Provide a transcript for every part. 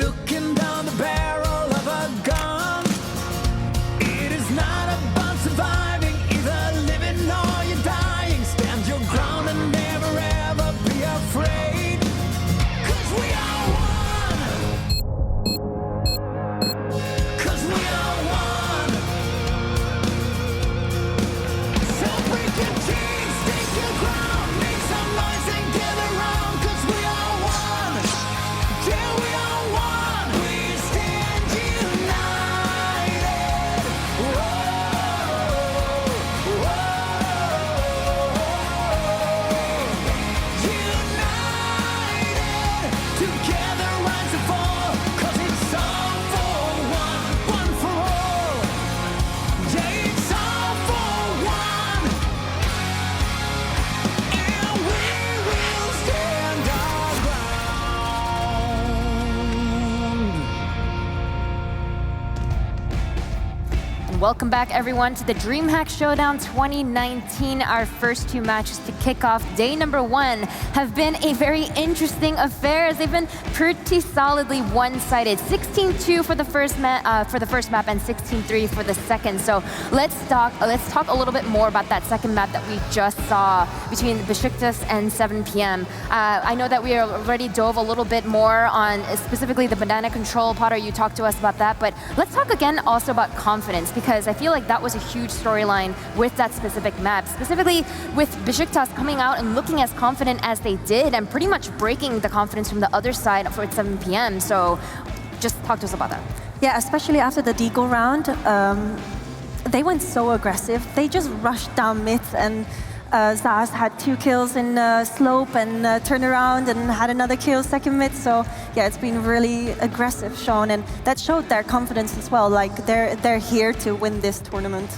looking down the barrel of a gun. It is not about surviving, either living or you're dying. Stand your ground and never ever be afraid. 'Cause we are one. 'Cause we are one. So break your chains, take your ground, make some noise and get around. 'Cause we are one. Yeah, we are one. We stand united. Whoa, whoa. United. Together rise and fall. 'Cause it's all for one. One for all. Yeah, it's all for one. And we will stand our ground. Welcome back, everyone, to the DreamHack Showdown 2019. Our first two matches to kick off day number one have been a very interesting affair, as they've been pretty solidly one-sided. 16-2 for the first map and 16-3 for the second. So let's talk a little bit more about that second map that we just saw between Besiktas and 7 p.m. I know that we already dove a little bit more on specifically the banana control. Potter, you talked to us about that, but let's talk again also about confidence, because I feel like that was a huge storyline with that specific map, specifically with Besiktas coming out and looking as confident as they did and pretty much breaking the confidence from the other side for 7 p.m. So just talk to us about that. Yeah, especially after the deagle round, they went so aggressive. They just rushed down mid, and Zaz had 2 kills in slope and turned around and had another kill second mid. So yeah, it's been really aggressive shown, and that showed their confidence as well. Like they're here to win this tournament.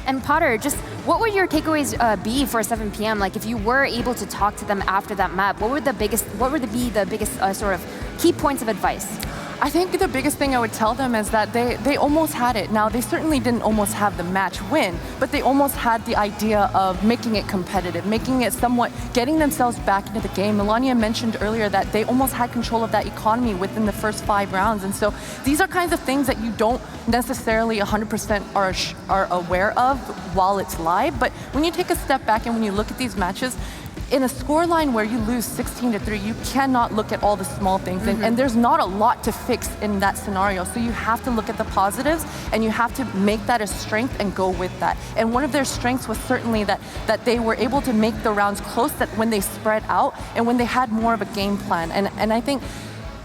And Potter, just what would your takeaways be for 7 p.m.? Like, if you were able to talk to them after that map, what would the biggest sort of key points of advice? I think the biggest thing I would tell them is that they almost had it. Now, they certainly didn't almost have the match win, but they almost had the idea of making it competitive, making it somewhat, getting themselves back into the game. Melania mentioned earlier that they almost had control of that economy within the first 5 rounds. And so these are kinds of things that you don't necessarily 100% are aware of while it's live. But when you take a step back and when you look at these matches, in a scoreline where you lose 16-3, you cannot look at all the small things, and there's not a lot to fix in that scenario. So you have to look at the positives, and you have to make that a strength and go with that. And one of their strengths was certainly that they were able to make the rounds close, that when they spread out and when they had more of a game plan. And I think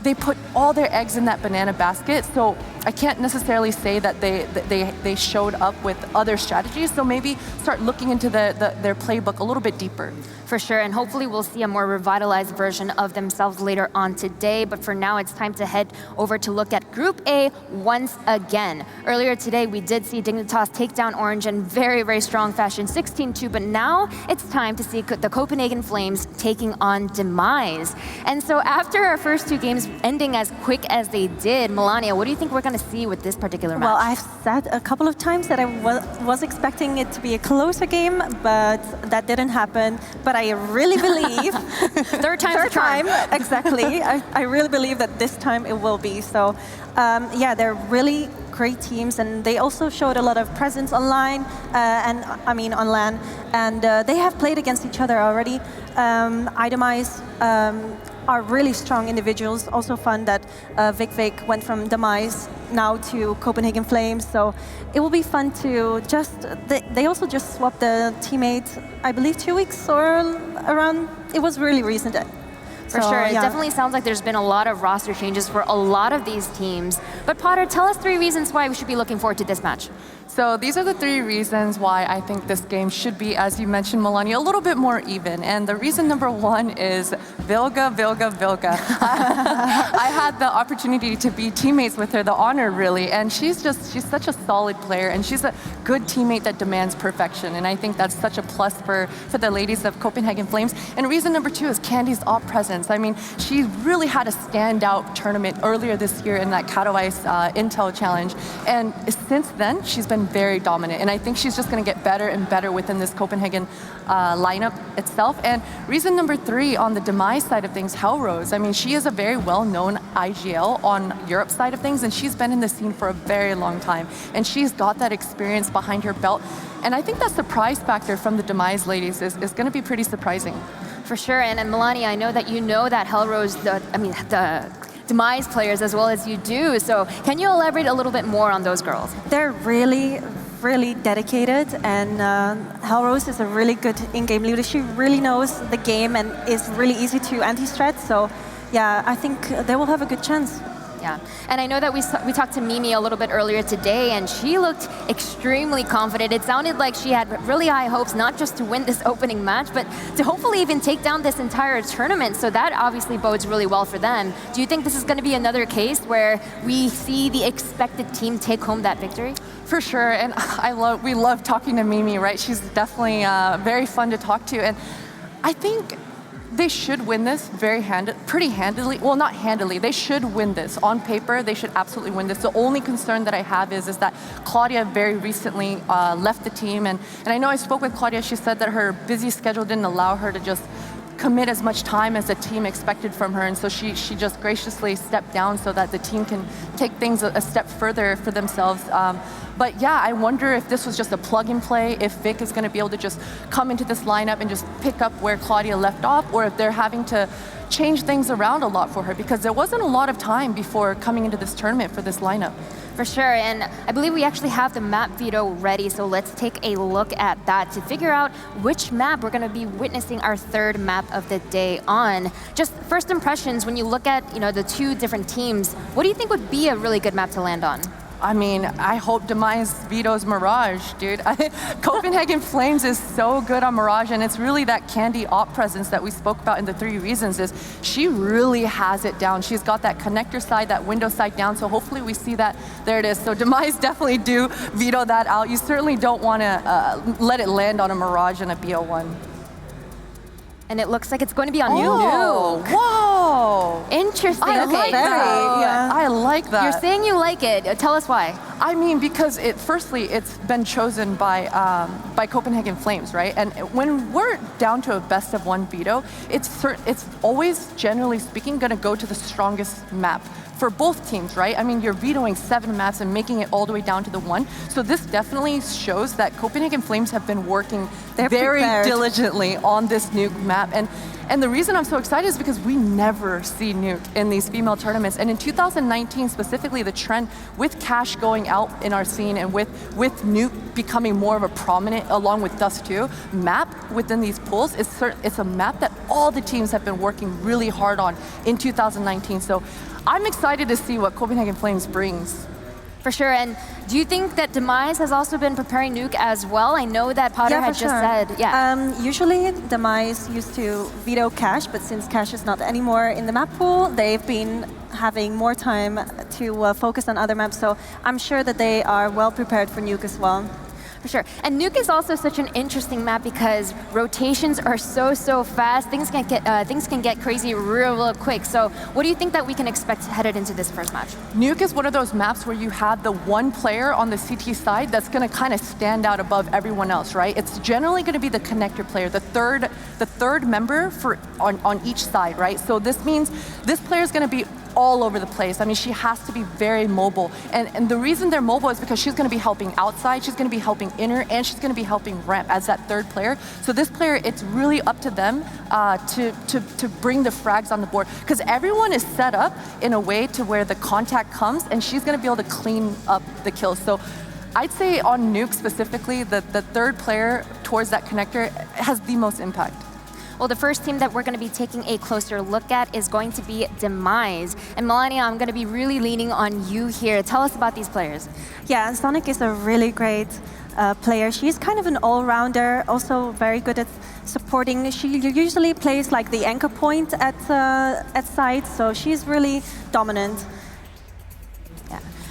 they put all their eggs in that banana basket. So I can't necessarily say that they showed up with other strategies. So maybe start looking into their playbook a little bit deeper. For sure, and hopefully we'll see a more revitalized version of themselves later on today. But for now, it's time to head over to look at Group A once again. Earlier today, we did see Dignitas take down Orange in very, very strong fashion, 16-2. But now it's time to see the Copenhagen Flames taking on Demise. And so after our first 2 games ending as quick as they did, Melania, what do you think we're going to see with this particular match? Well, I've said a couple of times that I was expecting it to be a closer game, but that didn't happen. But I really believe... Third time, exactly. I really believe that this time it will be. So yeah, they're really great teams, and they also showed a lot of presence online, on LAN, and they have played against each other already. Demise are really strong individuals. Also fun that Vic went from Demise now to Copenhagen Flames, so it will be fun to just... They also just swapped the teammates, I believe 2 weeks or around. It was really recent. For sure, it definitely sounds like there's been a lot of roster changes for a lot of these teams. But Potter, tell us 3 reasons why we should be looking forward to this match. So these are the 3 reasons why I think this game should be, as you mentioned, Melania, a little bit more even. And the reason number 1 is Vilga. I had the opportunity to be teammates with her, the honor really, and she's such a solid player, and she's a good teammate that demands perfection. And I think that's such a plus for the ladies of Copenhagen Flames. And reason number 2 is Candy's all present. presence. I mean, she really had a standout tournament earlier this year in that Katowice Intel Challenge. And since then, she's been very dominant. And I think she's just going to get better and better within this Copenhagen lineup itself. And reason number 3 on the Demise side of things, Hellrose. I mean, she is a very well-known IGL on Europe side of things, and she's been in the scene for a very long time. And she's got that experience behind her belt. And I think that surprise factor from the Demise ladies is going to be pretty surprising. For sure, and Melania, I know that you know that Hellrose, the Demise players as well as you do, so can you elaborate a little bit more on those girls? They're really dedicated, and Hellrose is a really good in-game leader. She really knows the game and is really easy to anti-strat, so yeah, I think they will have a good chance. Yeah, and I know that we talked to Mimi a little bit earlier today, and she looked extremely confident. It sounded like she had really high hopes, not just to win this opening match, but to hopefully even take down this entire tournament. So that obviously bodes really well for them. Do you think this is going to be another case where we see the expected team take home that victory? For sure, and we love talking to Mimi, right? She's definitely very fun to talk to, and I think they should win this pretty handily. Well, not handily. They should win this. On paper, they should absolutely win this. The only concern that I have is that Claudia very recently left the team. And I know I spoke with Claudia. She said that her busy schedule didn't allow her to just commit as much time as the team expected from her. And so she just graciously stepped down so that the team can take things a step further for themselves. But yeah, I wonder if this was just a plug and play, if Vic is going to be able to just come into this lineup and just pick up where Claudia left off, or if they're having to change things around a lot for her, because there wasn't a lot of time before coming into this tournament for this lineup. For sure, and I believe we actually have the map veto ready, so let's take a look at that to figure out which map we're going to be witnessing our third map of the day on. Just first impressions, when you look at the 2 different teams, what do you think would be a really good map to land on? I mean, I hope Demise vetoes Mirage, dude. Copenhagen Flames is so good on Mirage, and it's really that Candy op presence that we spoke about in the 3 reasons is she really has it down. She's got that connector side, that window side down, so hopefully we see that. There it is. So Demise definitely do veto that out. You certainly don't want to let it land on a Mirage and a BO1. And it looks like it's going to be on Nuke. Whoa! Interesting. I okay. like that. Yeah. I like that. You're saying you like it. Tell us why. I mean, because firstly, it's been chosen by Copenhagen Flames, right? And when we're down to a best of 1 veto, it's always, generally speaking, going to go to the strongest map for both teams, right? I mean, you're vetoing 7 maps and making it all the way down to the 1. So this definitely shows that Copenhagen Flames have been working very diligently on this Nuke map. And the reason I'm so excited is because we never see Nuke in these female tournaments. And in 2019 specifically, the trend with Cash going out in our scene and with Nuke becoming more of a prominent, along with Dust 2, map within these pools, it's a map that all the teams have been working really hard on in 2019. So I'm excited to see what Copenhagen Flames brings. For sure, and do you think that Demise has also been preparing Nuke as well? I know that Potter had just said, usually Demise used to veto Cash, but since Cash is not anymore in the map pool, they've been having more time to focus on other maps, so I'm sure that they are well prepared for Nuke as well. For sure. And Nuke is also such an interesting map because rotations are so fast. Things can get crazy real quick. So what do you think that we can expect headed into this first match? Nuke is one of those maps where you have the 1 player on the CT side that's going to kind of stand out above everyone else, right? It's generally going to be the connector player, the third member on each side, right? So this means this player is going to be all over the place. I mean, she has to be very mobile. And the reason they're mobile is because she's going to be helping outside, she's going to be helping inner, and she's going to be helping ramp as that 3rd player. So this player, it's really up to them to bring the frags on the board. Because everyone is set up in a way to where the contact comes, and she's going to be able to clean up the kills. So I'd say on Nuke specifically, the 3rd player towards that connector has the most impact. Well, the first team that we're going to be taking a closer look at is going to be Demise. And Melania, I'm going to be really leaning on you here. Tell us about these players. Yeah, Sonic is a really great player. She's kind of an all-rounder, also very good at supporting. She usually plays like the anchor point at side, so she's really dominant.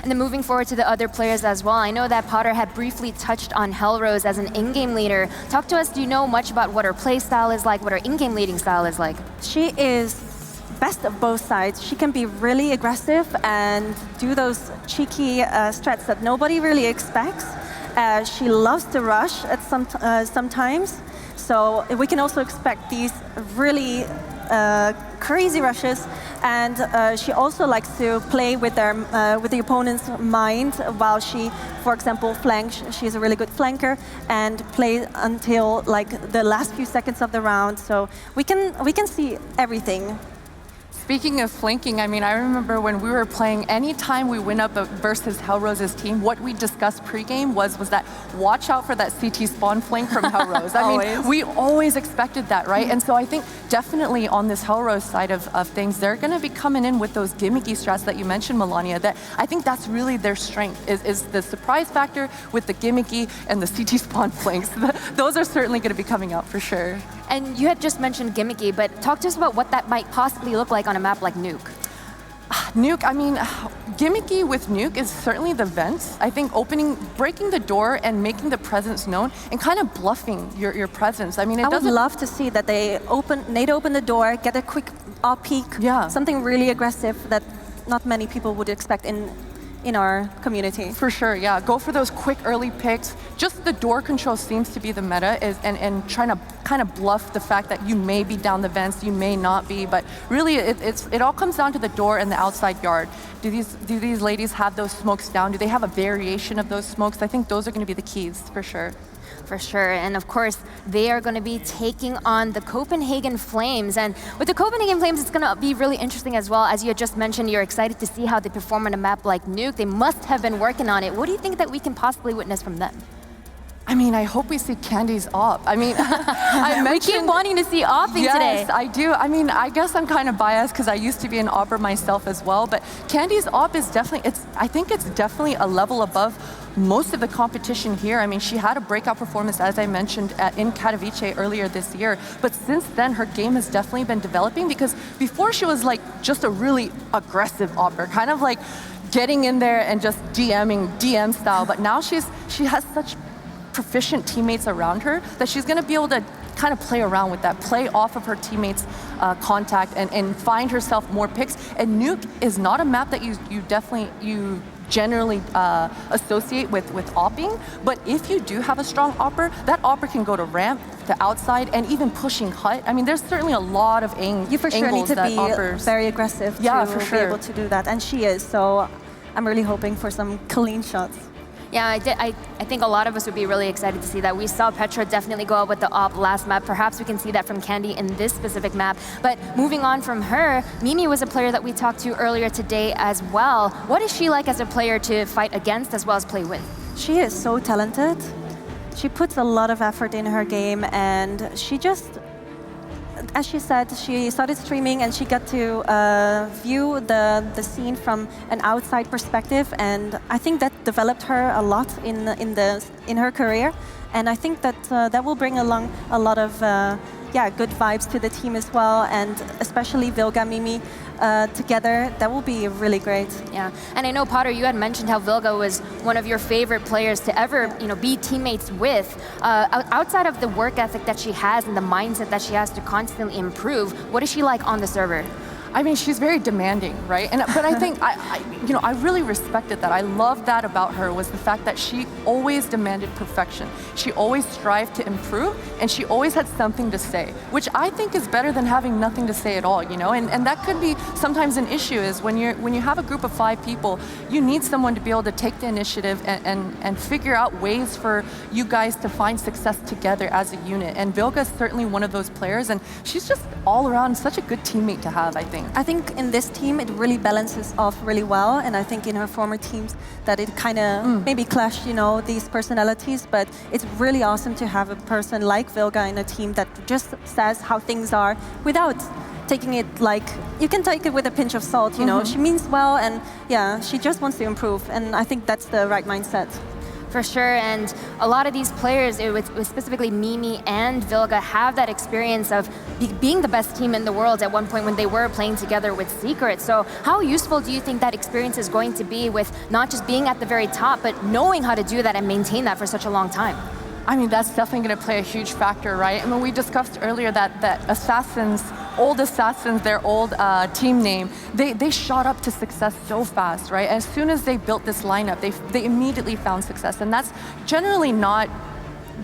And then moving forward to the other players as well, I know that Potter had briefly touched on Hellrose as an in-game leader. Talk to us, do you know much about what her play style is like, what her in-game leading style is like? She is best of both sides. She can be really aggressive and do those cheeky strats that nobody really expects. She loves to rush at sometimes. So we can also expect these really crazy rushes, and she also likes to play with the opponent's mind while she, for example, flanks. She's a really good flanker and play until like the last few seconds of the round. So we can see everything. Speaking of flanking, I mean, I remember when we were playing, anytime we went up versus Hellrose's team, what we discussed pregame was that watch out for that CT spawn flank from Hellrose. I mean, we always expected that, right? And so I think definitely on this Hellrose side of things, they're going to be coming in with those gimmicky strats that you mentioned, Melania, that I think that's really their strength, is the surprise factor with the gimmicky and the CT spawn flanks. Those are certainly going to be coming out for sure. And you had just mentioned gimmicky, but talk to us about what that might possibly look like on a map like Nuke. Nuke, I mean, gimmicky with Nuke is certainly the vents. I think breaking the door and making the presence known and kind of bluffing your presence. I mean, I would love to see that they nade open the door, get a quick off peek, something really aggressive that not many people would expect in our community. For sure, yeah. Go for those quick early picks. Just the door control seems to be the meta, and trying to kind of bluff the fact that you may be down the vents, you may not be, but really it all comes down to the door and the outside yard. Do these ladies have those smokes down? Do they have a variation of those smokes? I think those are going to be the keys, for sure. For sure, and of course, they are going to be taking on the Copenhagen Flames. And with the Copenhagen Flames, it's going to be really interesting as well. As you had just mentioned, you're excited to see how they perform on a map like Nuke. They must have been working on it. What do you think that we can possibly witness from them? I mean, I hope we see Candy's op. I mean, we keep wanting to see opping today. Yes, I do. I mean, I guess I'm kind of biased because I used to be an opper myself as well. But Candy's op is definitely, I think it's definitely a level above most of the competition here. I mean, she had a breakout performance, as I mentioned, in Katowice earlier this year. But since then, her game has definitely been developing, because before she was like just a really aggressive opper, kind of like getting in there and just DMing, DM style. But now she has such proficient teammates around her that she's going to be able to kind of play around with that, play off of her teammates' contact and find herself more picks. And Nuke is not a map that you generally associate with opping, but if you do have a strong opper, that opper can go to ramp, to outside, and even pushing hut. I mean, there's certainly a lot of angles you for sure need to be oppers. Very aggressive to be able to do that, and she is. So I'm really hoping for some clean shots. Yeah, I think a lot of us would be really excited to see that. We saw Petra definitely go up with the op last map. Perhaps we can see that from Candy in this specific map. But moving on from her, Mimi was a player that we talked to earlier today as well. What is she like as a player to fight against as well as play with? She is so talented. She puts a lot of effort in her game, and she just, as she said, she started streaming and she got to view the scene from an outside perspective, and I think that developed her a lot in her career, and I think that that will bring along a lot of good vibes to the team as well, and especially Vilga, Mimi together, that will be really great. Yeah, and I know, Potter, you had mentioned how Vilga was one of your favorite players to ever, be teammates with. Outside of the work ethic that she has and the mindset that she has to constantly improve, what is she like on the server? I mean, she's very demanding, right? But I think I really respected that. I loved that about her, was the fact that she always demanded perfection. She always strived to improve, and she always had something to say, which I think is better than having nothing to say at all, And that could be sometimes an issue, is when you have a group of 5 people, you need someone to be able to take the initiative and figure out ways for you guys to find success together as a unit. And Vilga is certainly one of those players, and she's just all around such a good teammate to have, I think. I think in this team it really balances off really well, and I think in her former teams that it kind of maybe clashed, these personalities, but it's really awesome to have a person like Vilga in a team that just says how things are without taking it like, you can take it with a pinch of salt, She means well, and yeah, she just wants to improve, and I think that's the right mindset. For sure, and a lot of these players, specifically Mimi and Vilga, have that experience of being the best team in the world at one point when they were playing together with Secret. So how useful do you think that experience is going to be with not just being at the very top, but knowing how to do that and maintain that for such a long time? I mean, that's definitely going to play a huge factor, right? I mean, we discussed earlier that Assassins old assassins, their old team name, they shot up to success so fast, right? As soon as they built this lineup, they immediately found success, and that's generally not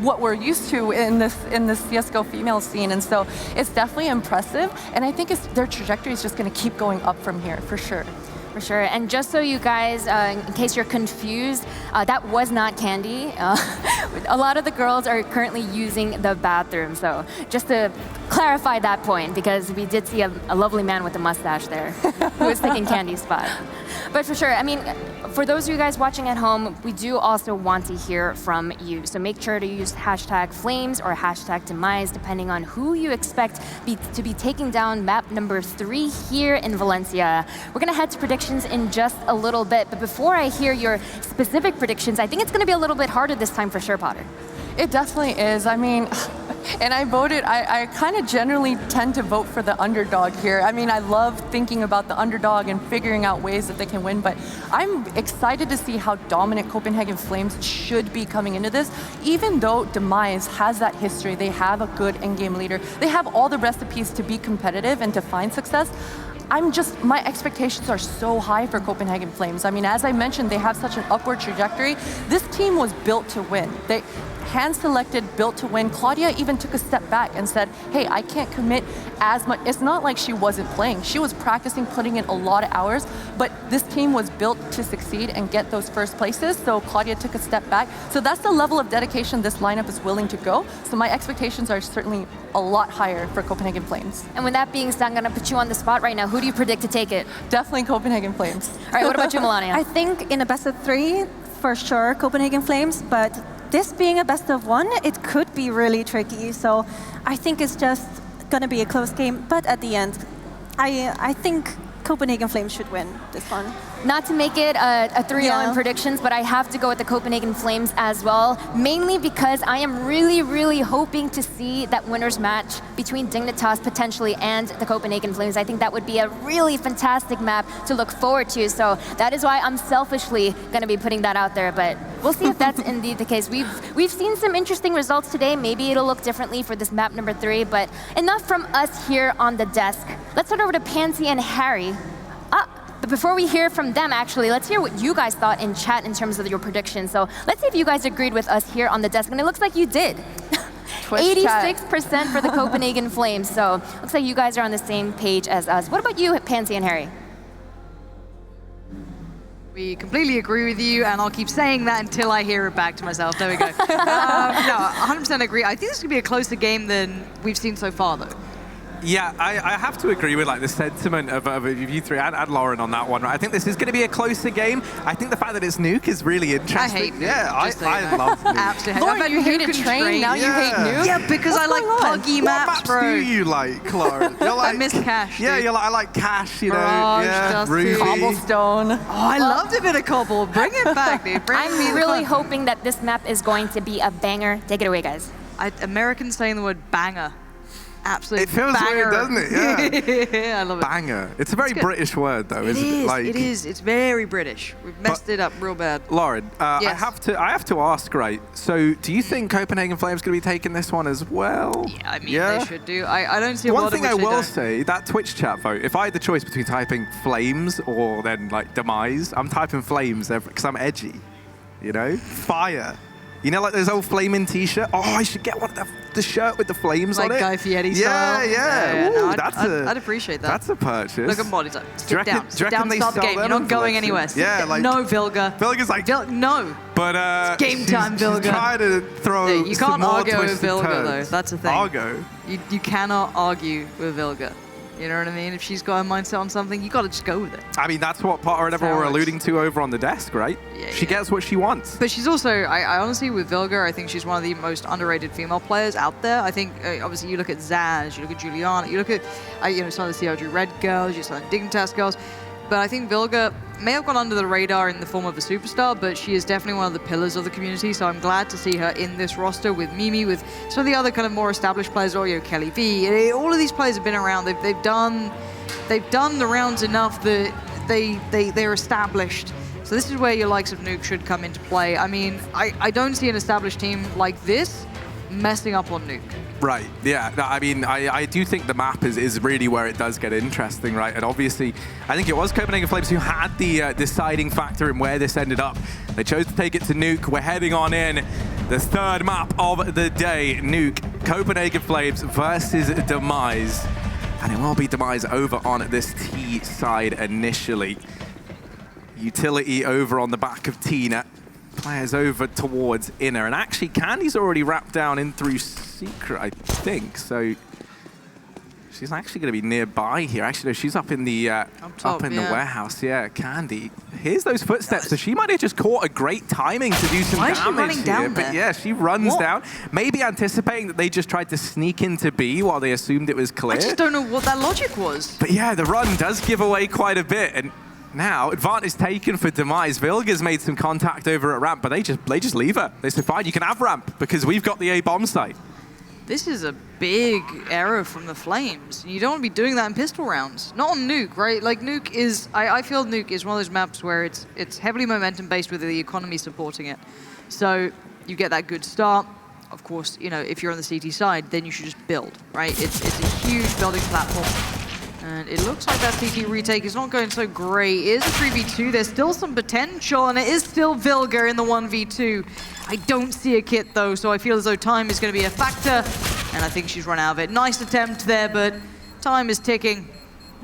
what we're used to in this CSGO female scene, and so it's definitely impressive, and I think their trajectory is just going to keep going up from here, for sure. For sure, and just so you guys, in case you're confused, that was not Candy. A lot of the girls are currently using the bathroom, so just to clarify that point, because we did see a lovely man with a mustache there who was taking Candy's spot. But for sure, I mean, for those of you guys watching at home, we do also want to hear from you. So make sure to use hashtag Flames or hashtag Demise, depending on who you expect to be taking down map number 3 here in Valencia. We're gonna head to predictions in just a little bit, but before I hear your specific predictions, I think it's gonna be a little bit harder this time for sure, Potter. It definitely is. I mean, and I kind of generally tend to vote for the underdog here. I mean, I love thinking about the underdog and figuring out ways that they can win, but I'm excited to see how dominant Copenhagen Flames should be coming into this. Even though Demise has that history, they have a good in-game leader, they have all the recipes to be competitive and to find success. My expectations are so high for Copenhagen Flames. I mean, as I mentioned, they have such an upward trajectory. This team was built to win. They hand-selected, built to win. Claudia even took a step back and said, hey, I can't commit as much. It's not like she wasn't playing. She was practicing, putting in a lot of hours, but this team was built to succeed and get those first places, so Claudia took a step back. So that's the level of dedication this lineup is willing to go. So my expectations are certainly a lot higher for Copenhagen Flames. And with that being said, I'm gonna put you on the spot right now. Who do you predict to take it? Definitely Copenhagen Flames. All right, what about you, Melania? I think in a best of 3, for sure, Copenhagen Flames, but this being a best of 1, it could be really tricky. So I think it's just going to be a close game. But at the end, I think Copenhagen Flames should win this one. Not to make it a 3-0 in predictions, but I have to go with the Copenhagen Flames as well, mainly because I am really, really hoping to see that winner's match between Dignitas potentially and the Copenhagen Flames. I think that would be a really fantastic map to look forward to, so that is why I'm selfishly going to be putting that out there, but we'll see if that's indeed the case. We've seen some interesting results today. Maybe it'll look differently for this map number 3, but enough from us here on the desk. Let's head over to Pansy and Harry. But before we hear from them, actually, let's hear what you guys thought in chat in terms of your predictions. So let's see if you guys agreed with us here on the desk, and it looks like you did. 86% for the Copenhagen Flames, so looks like you guys are on the same page as us. What about you, Pansy and Harry? We completely agree with you, and I'll keep saying that until I hear it back to myself. There we go. No, 100% agree. I think this could be a closer game than we've seen so far, though. Yeah, I have to agree with like the sentiment of you three and Lauren on that one. I think this is going to be a closer game. I think the fact that it's Nuke is really interesting. I hate Nuke. Yeah, I love Nuke. Absolutely. Lauren, you hated Train, now you hate Nuke? Yeah, because I like buggy maps, bro. What maps do you like, Lauren? You're like, I miss Cash. Yeah, you're like, I like Cash, you know. Mirage, yeah, Dusty. Ruby. Cobblestone. Oh, I loved a bit of Cobble. Bring it back, dude. I'm really hoping that this map is going to be a banger. Take it away, guys. Americans saying the word banger. Absolutely. It feels banger. weird, doesn't it? Yeah. Yeah, I love it. Banger. It's a very British word, though, isn't it? Like, it is. It's very British. We've messed it up real bad. Lauren, Yes. I have to ask, right? So, do you think Copenhagen Flames going to be taking this one as well? Yeah, I mean, they should do. I don't see a One world in thing which I they will don't. say, that Twitch chat vote, if I had the choice between typing Flames or then like Demise, I'm typing Flames because I'm edgy. You know? Fire. You know, like those old flaming t-shirt? Oh, I should get one of the shirt with the flames Like on it. Guy Fieri Yeah, style. yeah. Ooh, No, I'd appreciate that. That's a purchase. Look at Molly's like, Do you sit reckon- down, do you sit reckon down, they start the sell game. You're them not in going Valencia? anywhere. Sit Yeah, down. like- No, Vilga. Vilga's like, No. but game time, she's Vilga. trying to throw Yeah, you some can't more argue with twisted Vilga, turns. though. That's the thing. Argo. You cannot argue with Vilga. You know what I mean? If she's got her mindset on something, you got to just go with it. I mean, that's what Potter and everyone were Alex. alluding to over on the desk, right? Yeah, she yeah. gets what she wants. But she's also, I honestly, with Vilga, I think she's one of the most underrated female players out there. I think, obviously, you look at Zaz, you look at Juliana, you look at, some of the CRG Red girls, you some of the Dignitas girls. But I think Vilga may have gone under the radar in the form of a superstar, but she is definitely one of the pillars of the community. So I'm glad to see her in this roster with Mimi, with some of the other kind of more established players, or Kelly V. All of these players have been around. They've done the rounds enough that they're established. So this is where your likes of Nuke should come into play. I mean, I don't see an established team like this messing up on Nuke. Right, yeah. No, I mean, I do think the map is really where it does get interesting, right? And obviously, I think it was Copenhagen Flames who had the deciding factor in where this ended up. They chose to take it to Nuke. We're heading on in. The third map of the day, Nuke, Copenhagen Flames versus Demise. And it will be Demise over on this T side initially. Utility over on the back of Tina. Players over towards Inner. And actually, Candy's already wrapped down in through Secret, I think. So she's actually going to be nearby here. Actually, no, she's up in the top, up in the warehouse. Yeah, Candy. Here's those footsteps. So she might have just caught a great timing to do some Why damage is she running here. down But there? yeah, she runs What? down. Maybe anticipating that they just tried to sneak into B while they assumed it was clear. I just don't know what that logic was. But yeah, the run does give away quite a bit. And now, advantage taken for Demise. Vilga's made some contact over at ramp, but they just leave her. They said, fine, you can have ramp, because we've got the A bomb site. This is a big error from the Flames. You don't want to be doing that in pistol rounds. Not on Nuke, right? Like, Nuke is... I feel Nuke is one of those maps where it's heavily momentum-based with the economy supporting it. So you get that good start. Of course, you know, if you're on the CT side, then you should just build, right? It's a huge building platform. And it looks like that CT retake is not going so great. It is a 3v2. There's still some potential, and it is still Vilga in the 1v2. I don't see a kit, though, so I feel as though time is going to be a factor, and I think she's run out of it. Nice attempt there, but time is ticking.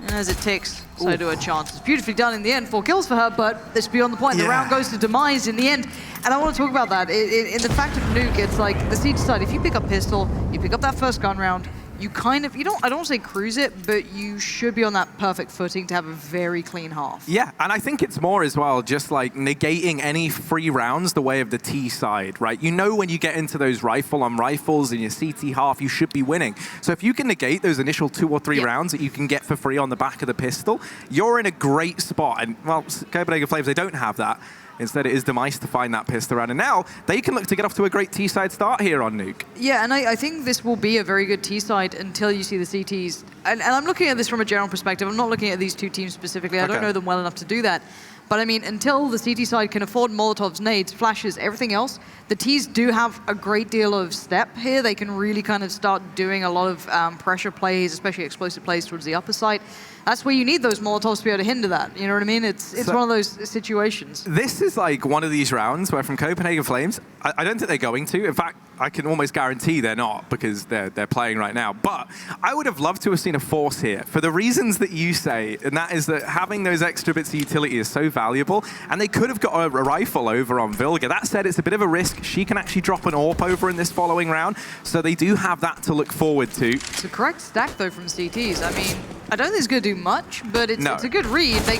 And as it ticks, so do her chances. Beautifully done in the end. 4 kills for her, but it's beyond the point. The round goes to Demise in the end. And I want to talk about that. In the fact of Nuke, it's like the CT side, if you pick up pistol, you pick up that first gun round, you kind of, I don't want to say cruise it, but you should be on that perfect footing to have a very clean half. Yeah, and I think it's more as well just like negating any free rounds the way of the T side, right? You know when you get into those rifle on rifles in your CT half, you should be winning. So if you can negate those initial 2 or 3 rounds that you can get for free on the back of the pistol, you're in a great spot. And, well, Copenhagen Flames, they don't have that. Instead, it is Demise to find that pistol round. And now, they can look to get off to a great T-side start here on Nuke. Yeah, and I think this will be a very good T-side until you see the CTs. And I'm looking at this from a general perspective. I'm not looking at these two teams specifically. I don't know them well enough to do that. But I mean, until the CT side can afford Molotovs, nades, flashes, everything else, the Ts do have a great deal of step here. They can really kind of start doing a lot of pressure plays, especially explosive plays towards the upper side. That's where you need those Molotovs to be able to hinder that. You know what I mean? It's one of those situations. This is like one of these rounds where from Copenhagen Flames, I don't think they're going to. In fact, I can almost guarantee they're not because they're playing right now. But I would have loved to have seen a force here for the reasons that you say, and that is that having those extra bits of utility is so valuable, and they could have got a rifle over on Vilga. That said, it's a bit of a risk. She can actually drop an AWP over in this following round, so they do have that to look forward to. It's a correct stack, though, from CTs. I mean, I don't think it's going to do much, but it's a good read. They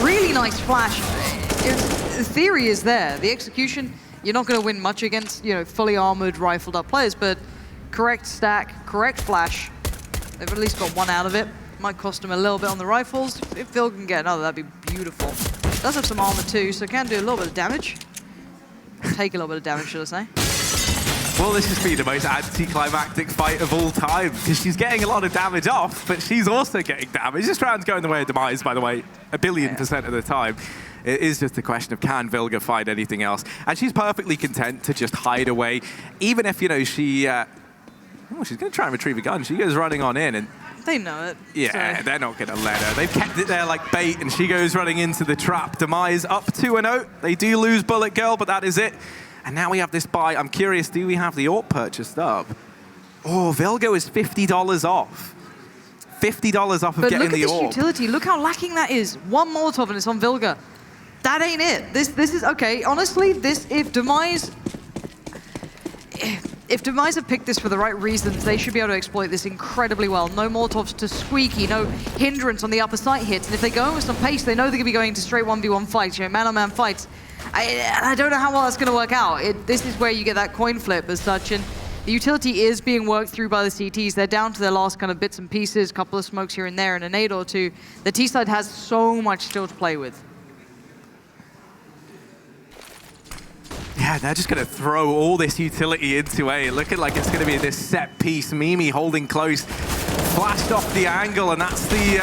really nice flash. The theory is there. The execution, you're not going to win much against, you know, fully armored, rifled up players, but correct stack, correct flash. They've at least got one out of it. Might cost them a little bit on the rifles. If Phil can get another, that'd be beautiful. Does have some armor too, so can do a little bit of damage. Take a little bit of damage, should I say. Will this just be the most anticlimactic fight of all time? Because she's getting a lot of damage off, but she's also getting damage. This round's going the way of Demise, by the way, 1,000,000,000% of the time. It is just a question of can Vilga find anything else? And she's perfectly content to just hide away, even if, you know, she... oh, she's going to try and retrieve a gun. She goes running on in, and... They know it. Yeah, they're not going to let her. They've kept it there like bait, and she goes running into the trap. Demise up 2-0. They do lose Bullet Girl, but that is it. And now we have this buy. I'm curious, do we have the AWP purchased up? Oh, Vilga is $50 off. $50 off of getting the AWP. But look at this utility. Look how lacking that is. One Molotov and it's on Vilga. That ain't it. This is, okay, honestly, if Demise have picked this for the right reasons, they should be able to exploit this incredibly well. No Molotovs to Squeaky, no hindrance on the upper site hits. And if they go in with some pace, they know they're going to be going into straight 1v1 fights, you know, man-on-man fights. I don't know how well that's going to work out. This is where you get that coin flip as such, and the utility is being worked through by the CTs. They're down to their last kind of bits and pieces, a couple of smokes here and there, and a nade or two. The T-side has so much still to play with. Yeah, they're just going to throw all this utility into A. Looking like it's going to be this set piece. Mimi holding close, flashed off the angle, and that's the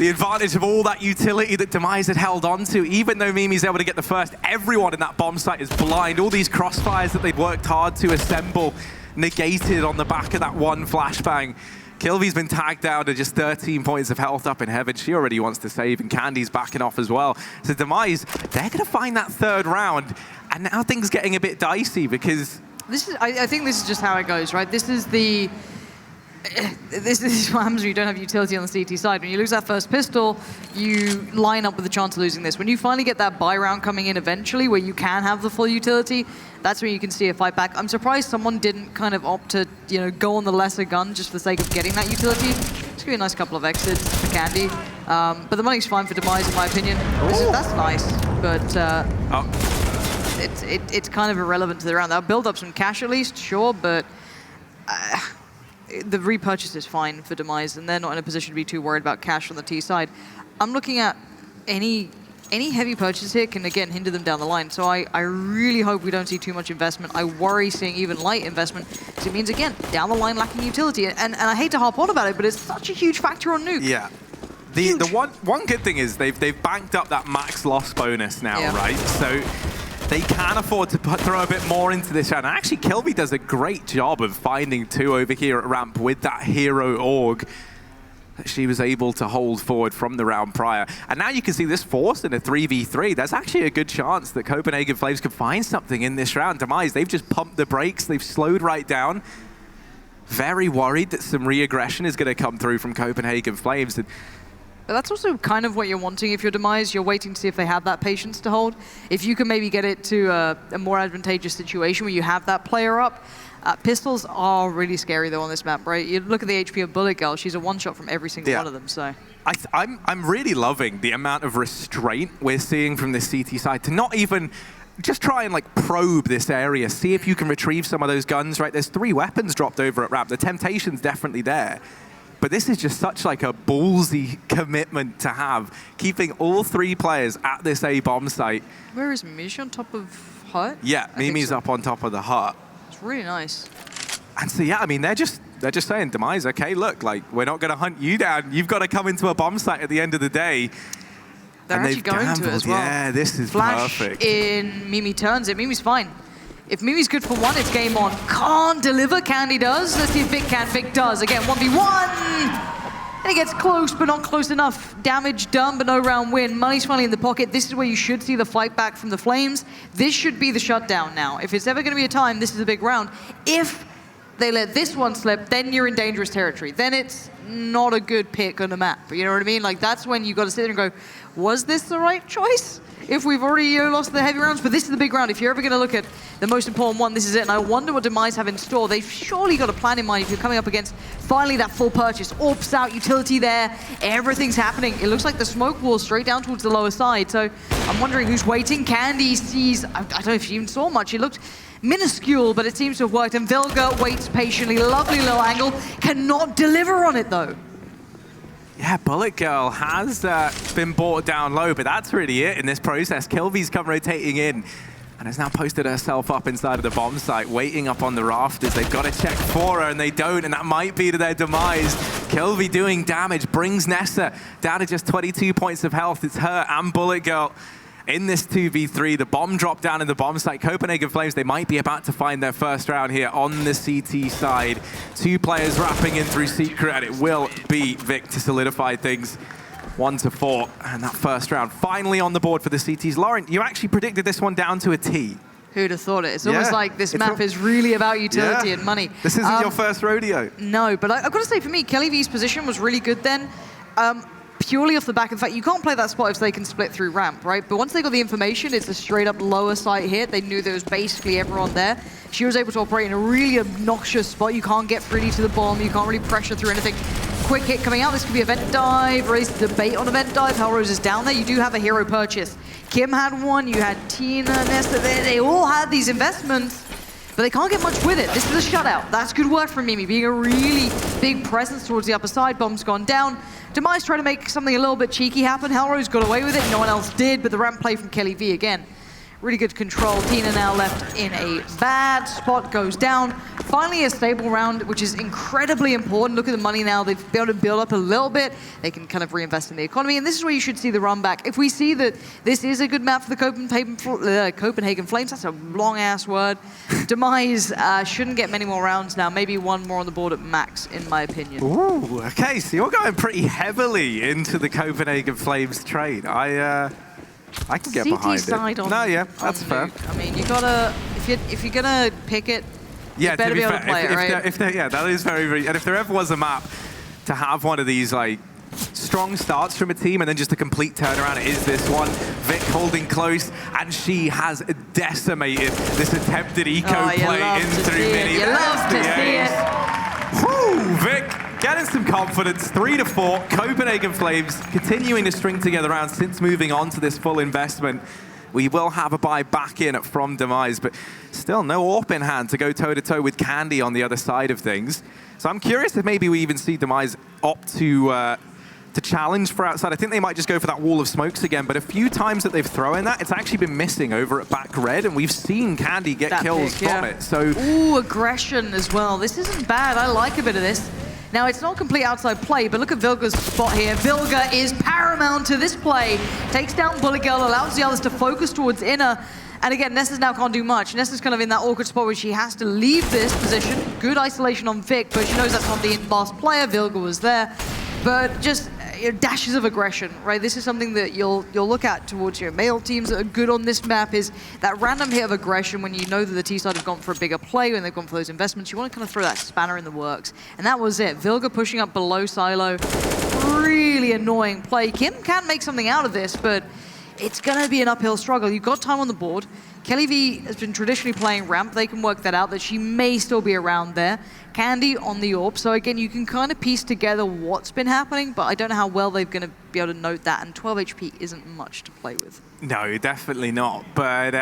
advantage of all that utility that Demise had held on to. Even though Mimi's able to get the first, everyone in that bomb site is blind. All these crossfires that they'd worked hard to assemble negated on the back of that one flashbang. Kilby's been tagged down to just 13 points of health up in heaven. She already wants to save, and Candy's backing off as well. So Demise, they're going to find that third round, and now things getting a bit dicey because... I think this is just how it goes, right? This is what happens when you don't have utility on the CT side. When you lose that first pistol, you line up with the chance of losing this. When you finally get that buy round coming in eventually, where you can have the full utility, that's when you can see a fight back. I'm surprised someone didn't kind of opt to, go on the lesser gun just for the sake of getting that utility. It's going to be a nice couple of exits for Candy. But the money's fine for Demise, in my opinion. That's nice, but it's kind of irrelevant to the round. That'll build up some cash at least, sure, but the repurchase is fine for Demise, and they're not in a position to be too worried about cash on the T side. I'm looking at any heavy purchase here can, again, hinder them down the line. So I really hope we don't see too much investment. I worry seeing even light investment, because it means, again, down the line lacking utility. And I hate to harp on about it, but it's such a huge factor on Nuke. Yeah. The one good thing is they've banked up that max loss bonus now, right? So they can afford to throw a bit more into this round. And actually, Kilby does a great job of finding two over here at ramp with that hero org that she was able to hold forward from the round prior. And now you can see this forced in a 3v3. There's actually a good chance that Copenhagen Flames could find something in this round. Demise, they've just pumped the brakes. They've slowed right down. Very worried that some re-aggression is going to come through from Copenhagen Flames. But that's also kind of what you're wanting if you're Demise. You're waiting to see if they have that patience to hold. If you can maybe get it to a more advantageous situation where you have that player up. Pistols are really scary, though, on this map, right? You look at the HP of Bullet Girl, she's a one-shot from every single one of them, so... I'm really loving the amount of restraint we're seeing from the CT side to not even just try and probe this area, see if you can retrieve some of those guns, right? There's 3 weapons dropped over at ramp. The temptation's definitely there. But this is just such a ballsy commitment to have, keeping all 3 players at this A bomb site. Where is Mish on top of hut? Yeah, Mimi's up on top of the hut. It's really nice. And so yeah, I mean they're just saying, Demise, okay, look, we're not going to hunt you down. You've got to come into a bomb site at the end of the day. They're actually going to it as well. Yeah, this is Flash perfect. In, Mimi turns it. Mimi's fine. If Mimi's good for one, it's game on. Can't deliver, Candy does. Let's see if Vic can. Vic does. Again, 1v1. And he gets close, but not close enough. Damage done, but no round win. Money's finally in the pocket. This is where you should see the fight back from the Flames. This should be the shutdown now. If it's ever going to be a time, this is a big round. If they let this one slip, then you're in dangerous territory. Then it's not a good pick on the map. You know what I mean? That's when you got to sit there and go, was this the right choice? If we've already lost the heavy rounds, but this is the big round. If you're ever going to look at the most important one, this is it. And I wonder what Demise have in store. They've surely got a plan in mind if you're coming up against finally that full purchase. Orbs out, utility there, everything's happening. It looks like the smoke wall straight down towards the lower side. So I'm wondering who's waiting. Candy sees, I don't know if she even saw much. It looked minuscule, but it seems to have worked. And Vilga waits patiently. Lovely little angle. Cannot deliver on it, though. Yeah, Bullet Girl has been brought down low, but that's really it in this process. Kilby's come rotating in and has now posted herself up inside of the bomb site, waiting up on the rafters. They've got to check for her, and they don't, and that might be to their demise. Kilby doing damage, brings Nessa down to just 22 points of health. It's her and Bullet Girl in this 2v3. The bomb dropped down in the bomb site. Copenhagen Flames, they might be about to find their first round here on the CT side. 2 players wrapping in through Secret, and it will be Vic to solidify things 1-4. And that first round finally on the board for the CTs. Lauren, you actually predicted this one down to a T. Who'd have thought it? It's almost like this map is really about utility and money. This isn't your first rodeo. No, but I've got to say, for me, Kelly V's position was really good then. Purely off the back of the fact you can't play that spot if they can split through ramp, right? But once they got the information, it's a straight up lower site hit. They knew there was basically everyone there. She was able to operate in a really obnoxious spot. You can't get freely to the bomb. You can't really pressure through anything. Quick hit coming out. This could be a vent dive. Raise the debate on a vent dive. Hellrose is down there. You do have a hero purchase. Kim had one. You had Tina, Nesta. They all had these investments, but they can't get much with it. This is a shutout. That's good work from Mimi, being a really big presence towards the upper side. Bomb's gone down. Demise tried to make something a little bit cheeky happen. Hellrose got away with it. No one else did, but the ramp play from Kelly V again. really good control. Tina now left in a bad spot, goes down. Finally a stable round, which is incredibly important. Look at the money now. They've been able to build up a little bit. They can kind of reinvest in the economy, and this is where you should see the run back. If we see that this is a good map for the Copenhagen Flames, that's a long-ass word. Demise shouldn't get many more rounds now. Maybe one more on the board at max, in my opinion. Ooh, okay, so you're going pretty heavily into the Copenhagen Flames trade. I can get behind side it. On, no, yeah, that's fair. Nuke. I mean, you gotta, if you're gonna pick it, yeah, you better be able to play it, right? Yeah, that is very, very, and if there ever was a map to have one of these, like, strong starts from a team and then just a complete turnaround, it is this one. Vic holding close, and she has decimated this attempted eco play in through mini. You love to see it. Whew, Vic getting some confidence, 3-4. Copenhagen Flames continuing to string together rounds since moving on to this full investment. We will have a buy back in from Demise, but still no AWP in hand to go toe-to-toe with Candy on the other side of things. So I'm curious if maybe we even see Demise opt to challenge for outside. I think they might just go for that wall of smokes again, but a few times that they've thrown that, it's actually been missing over at back red, and we've seen Candy get that kills pick, from it. So, ooh, aggression as well. This isn't bad. I like a bit of this. Now, it's not complete outside play, but look at Vilga's spot here. Vilga is paramount to this play. Takes down Bullet Girl, allows the others to focus towards inner. And again, Nessa's now can't do much. Nessa's kind of in that awkward spot where she has to leave this position. Good isolation on Vic, but she knows that's not the last player. Vilga was there. But just dashes of aggression, right? This is something that you'll look at towards your male teams that are good on this map, is that random hit of aggression when you know that the T side have gone for a bigger play, when they've gone for those investments. You want to kind of throw that spanner in the works. And that was it. Vilga pushing up below silo. Really annoying play. Kim can make something out of this, but it's going to be an uphill struggle. You've got time on the board. Kelly V has been traditionally playing ramp. They can work that out, that she may still be around there. Candy on the AWP. So again, you can kind of piece together what's been happening, but I don't know how well they're going to be able to note that. And 12 HP isn't much to play with. no, definitely not. But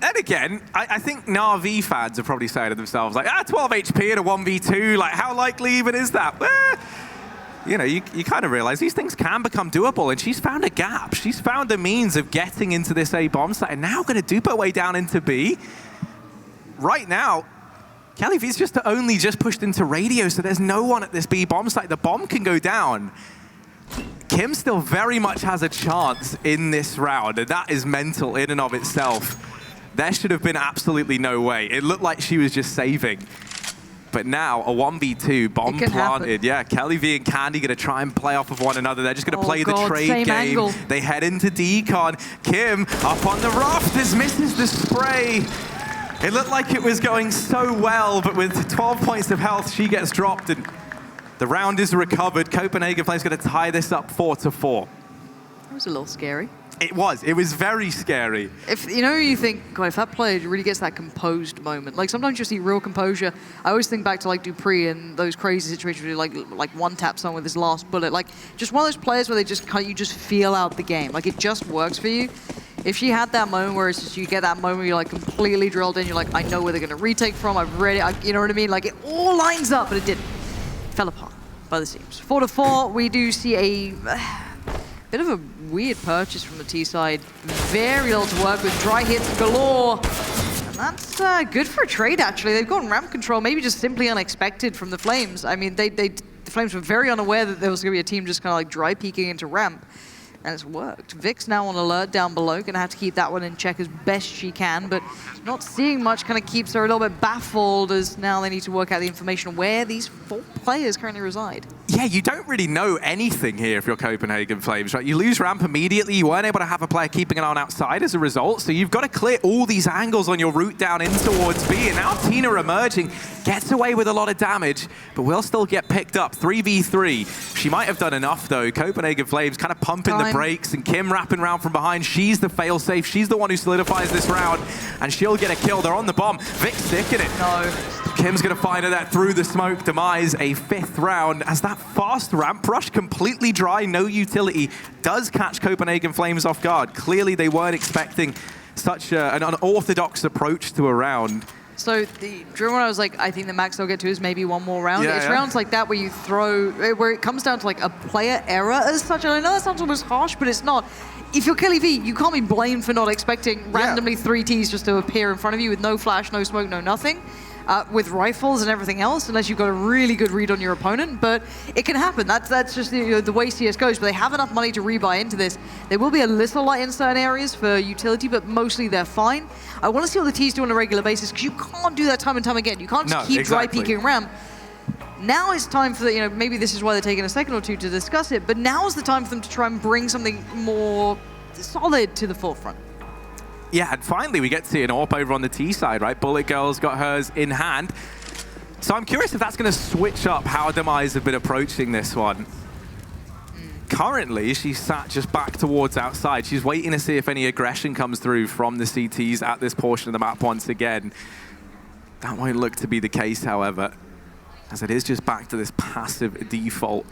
then again, I think Na'Vi fans are probably saying to themselves, like, 12 HP in a 1v2, like, how likely even is that? You know, you kind of realize these things can become doable, and she's found a gap. She's found a means of getting into this A bomb site, and now going to dupe her way down into B. Right now, Kelly V's just pushed into radio, so there's no one at this B bomb site. The bomb can go down. Kim still very much has a chance in this round, and that is mental in and of itself. There should have been absolutely no way. It looked like she was just saving. But now, a 1v2, bomb planted. Happen. Yeah, Kelly V and Candy going to try and play off of one another. They're just going to play the trade game. Angle. They head into decon. Kim up on the rafters, misses the spray. It looked like it was going so well, but with 12 points of health, she gets dropped, and the round is recovered. Copenhagen Flames going to tie this up 4-4. That was a little scary. It was very scary. If you think, God, if that player really gets that composed moment, like sometimes you see real composure. I always think back to like Dupree and those crazy situations where like one tap someone with his last bullet, like just one of those players where they just you just feel out the game, like it just works for you. If she had that moment where it's just you get that moment where you're like completely drilled in, you're like, I know where they're going to retake from. I've read it. You know what I mean? Like it all lines up, but it didn't. Fell apart by the seams. 4-4. We do see a bit of a weird purchase from the T side. Very little to work with. Dry hits galore. And that's good for a trade, actually. They've gotten ramp control, maybe just simply unexpected from the Flames. I mean, the Flames were very unaware that there was going to be a team just kind of like dry peeking into ramp. And it's worked. Vic's now on alert down below. Gonna have to keep that one in check as best she can, but not seeing much kind of keeps her a little bit baffled, as now they need to work out the information where these 4 players currently reside. Yeah, you don't really know anything here if you're Copenhagen Flames, right? You lose ramp immediately. You weren't able to have a player keeping an eye on outside as a result, so you've got to clear all these angles on your route down in towards B. And now Tina emerging, gets away with a lot of damage, but will still get picked up. 3v3. She might have done enough, though. Copenhagen Flames kind of pumping the brakes, and Kim wrapping around from behind. She's the fail-safe. She's the one who solidifies this round, and she'll get a kill. They're on the bomb. Vic's sticking it. No. Kim's going to find her that through the smoke. Demise, a 5th round, as that fast ramp rush, completely dry, no utility, does catch Copenhagen Flames off guard. Clearly, they weren't expecting such an unorthodox approach to a round. So, during when I was like, I think the max they'll get to is maybe one more round. It's rounds like that where you throw, where it comes down to like a player error as such. And I know that sounds almost harsh, but it's not. if you're Kelly V, you can't be blamed for not expecting randomly 3 Ts just to appear in front of you with no flash, no smoke, no nothing. With rifles and everything else, unless you've got a really good read on your opponent, but it can happen. That's just the way CS goes, but they have enough money to rebuy into this. There will be a little light in certain areas for utility, but mostly they're fine. I want to see what the T's do on a regular basis, because you can't do that time and time again. You can't just keep dry peeking ramp. Now it's time for the, maybe this is why they're taking a second or two to discuss it, but now is the time for them to try and bring something more solid to the forefront. Yeah, and finally we get to see an AWP over on the T side, right? Bullet Girl's got hers in hand. So I'm curious if that's going to switch up how Demise have been approaching this one. Currently, she's sat just back towards outside. She's waiting to see if any aggression comes through from the CTs at this portion of the map once again. That won't look to be the case, however, as it is just back to this passive default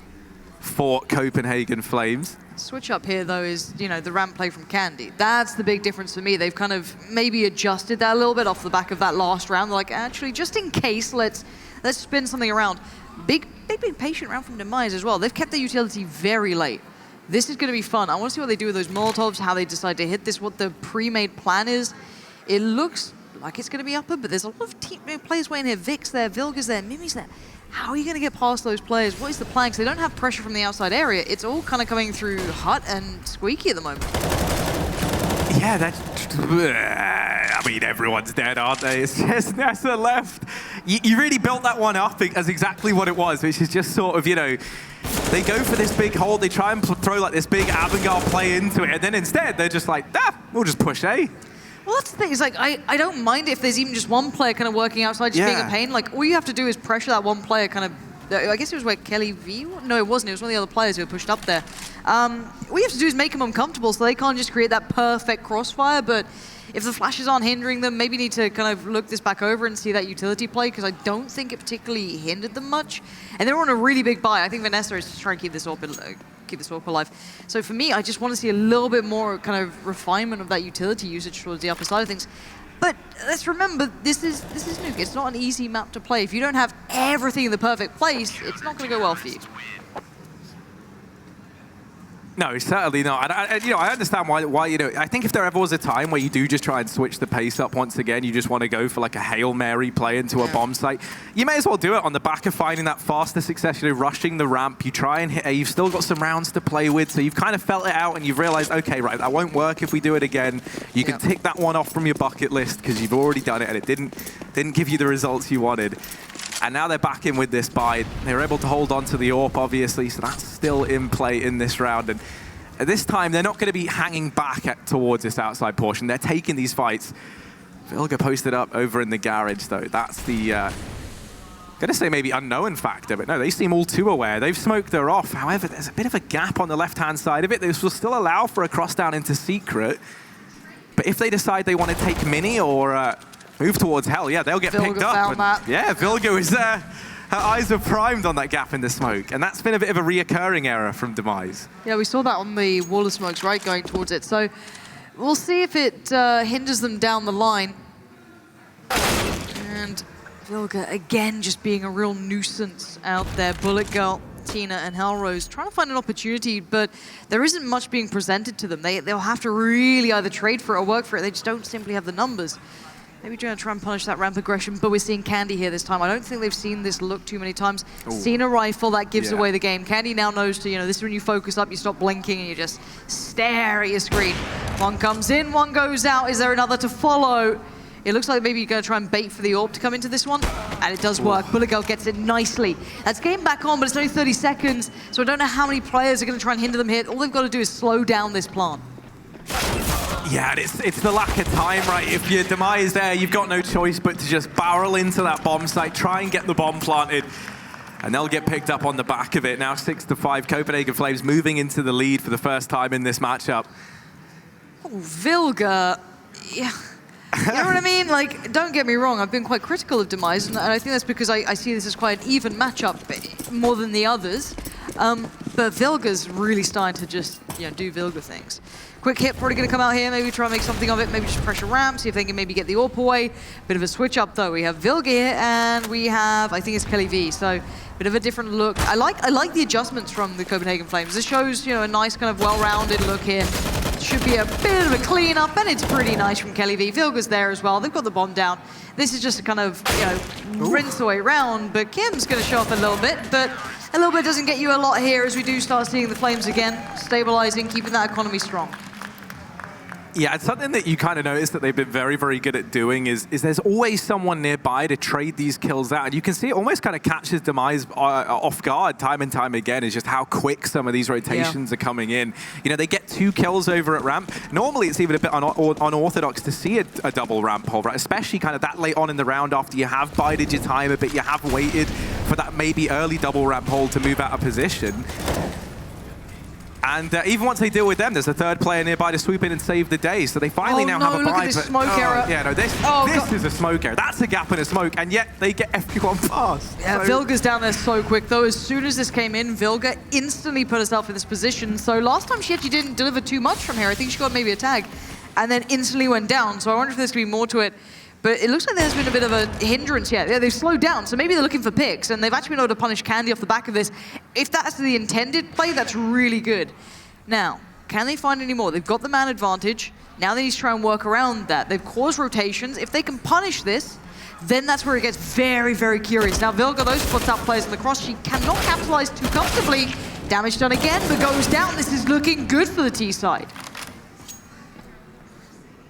for Copenhagen Flames. Switch up here, though, is, the ramp play from Candy. That's the big difference for me. They've kind of maybe adjusted that a little bit off the back of that last round. They're like, actually, just in case, let's spin something around. Big patient round from Demise as well. They've kept their utility very late. This is going to be fun. I want to see what they do with those Molotovs, how they decide to hit this, what the pre-made plan is. It looks like it's going to be upper, but there's a lot of players waiting here. Vic's there, Vilga's there, Mimi's there. How are you going to get past those players? What is the plan? Because they don't have pressure from the outside area. It's all kind of coming through Hut and Squeaky at the moment. Yeah, I mean, everyone's dead, aren't they? It's just Nessa left. You really built that one up as exactly what it was, which is just sort of, they go for this big hold, they try and throw like this big avant-garde play into it, and then instead they're just like, we'll just push A. Well, that's the thing. It's like, I don't mind if there's even just one player kind of working outside, just being a pain. Like, all you have to do is pressure that one player kind of... I guess it was where Kelly V... No, it wasn't. It was one of the other players who were pushed up there. All you have to do is make them uncomfortable so they can't just create that perfect crossfire. But if the flashes aren't hindering them, maybe need to kind of look this back over and see that utility play, because I don't think it particularly hindered them much. And they're on a really big buy. I think Vanessa is just trying to keep this AWP alive. So for me, I just want to see a little bit more kind of refinement of that utility usage towards the upper side of things. But let's remember, this is Nuke. It's not an easy map to play. If you don't have everything in the perfect place, it's not going to go well for you. No, certainly not. I understand why. I think if there ever was a time where you do just try and switch the pace up once again, you just want to go for like a Hail Mary play into a bomb site, you may as well do it on the back of finding that faster success, rushing the ramp. You try and hit A, you've still got some rounds to play with, so you've kind of felt it out and you've realized, okay, right, that won't work if we do it again. You can tick that one off from your bucket list because you've already done it and it didn't give you the results you wanted. And now they're back in with this buy. They were able to hold on to the AWP, obviously, so that's still in play in this round. And at this time, they're not going to be hanging back towards this outside portion. They're taking these fights. Vilga posted up over in the garage, though. That's the, going to say maybe unknown factor, but no, they seem all too aware. They've smoked her off. However, there's a bit of a gap on the left-hand side of it. This will still allow for a cross-down into Secret. But if they decide they want to take Mini or... move towards Hell, yeah, they'll get picked up. Yeah, Vilga is there. Her eyes are primed on that gap in the smoke, and that's been a bit of a reoccurring error from Demise. Yeah, we saw that on the wall of smokes, right, going towards it. So we'll see if it hinders them down the line. And Vilga, again, just being a real nuisance out there. Bullet Girl, Tina, and Hellrose trying to find an opportunity, but there isn't much being presented to them. They'll have to really either trade for it or work for it. They just don't simply have the numbers. Maybe trying to try and punish that ramp aggression, but we're seeing Candy here this time. I don't think they've seen this look too many times. Ooh. Seen a rifle, that gives away the game. Candy now knows to, this is when you focus up, you stop blinking, and you just stare at your screen. One comes in, one goes out. Is there another to follow? It looks like maybe you're going to try and bait for the AWP to come into this one, and it does work. Bullet Girl gets it nicely. That's game back on, but it's only 30 seconds, so I don't know how many players are going to try and hinder them here. All they've got to do is slow down this plant. Yeah, it's the lack of time, right? If your Demise there, you've got no choice but to just barrel into that bomb site, try and get the bomb planted, and they'll get picked up on the back of it. Now 6-5, Copenhagen Flames moving into the lead for the first time in this matchup. Oh, Vilga, yeah. You know what I mean? Like, don't get me wrong, I've been quite critical of Demise, and I think that's because I see this as quite an even matchup, more than the others. But Vilga's really starting to just, do Vilga things. Quick hit probably going to come out here, maybe try and make something of it, maybe just pressure ramp, see if they can maybe get the AWP away. Bit of a switch up though. We have Vilga here, and we have, I think it's Kelly V, so bit of a different look. I like the adjustments from the Copenhagen Flames. This shows, a nice kind of well-rounded look here. should be a bit of a cleanup, and it's pretty nice from Kelly V. Vilga's there as well. They've got the bomb down. This is just a kind of, rinse away round, but Kim's going to show up a little bit, but a little bit doesn't get you a lot here as we do start seeing the flames again, stabilizing, keeping that economy strong. Yeah, it's something that you kind of notice that they've been very, very good at doing is there's always someone nearby to trade these kills out. And you can see it almost kind of catches Demise off guard time and time again, is just how quick some of these rotations are coming in. You know, they get 2 kills over at ramp. Normally, it's even a bit unorthodox to see a double ramp hold, right? Especially kind of that late on in the round after you have bided your time a bit, you have waited for that maybe early double ramp hold to move out of position. And even once they deal with them, there's a 3rd player nearby to swoop in and save the day. So they finally now have a look buy. at this smoke error. Yeah, no, this is a smoke error. That's a gap in a smoke, and yet they get everyone fast. Yeah, so Vilga's down there so quick, though. As soon as this came in, Vilga instantly put herself in this position. So last time she actually didn't deliver too much from here. I think she got maybe a tag, and then instantly went down. So I wonder if there's going to be more to it. But it looks like there's been a bit of a hindrance here. Yeah, they've slowed down, so maybe they're looking for picks, and they've actually been able to punish Candy off the back of this. If that's the intended play, that's really good. Now, can they find any more? They've got the man advantage. Now they need to try and work around that. They've caused rotations. If they can punish this, then that's where it gets very, very curious. Now, Vilga, those flipped out players on the cross, she cannot capitalize too comfortably. Damage done again, but goes down. This is looking good for the T side.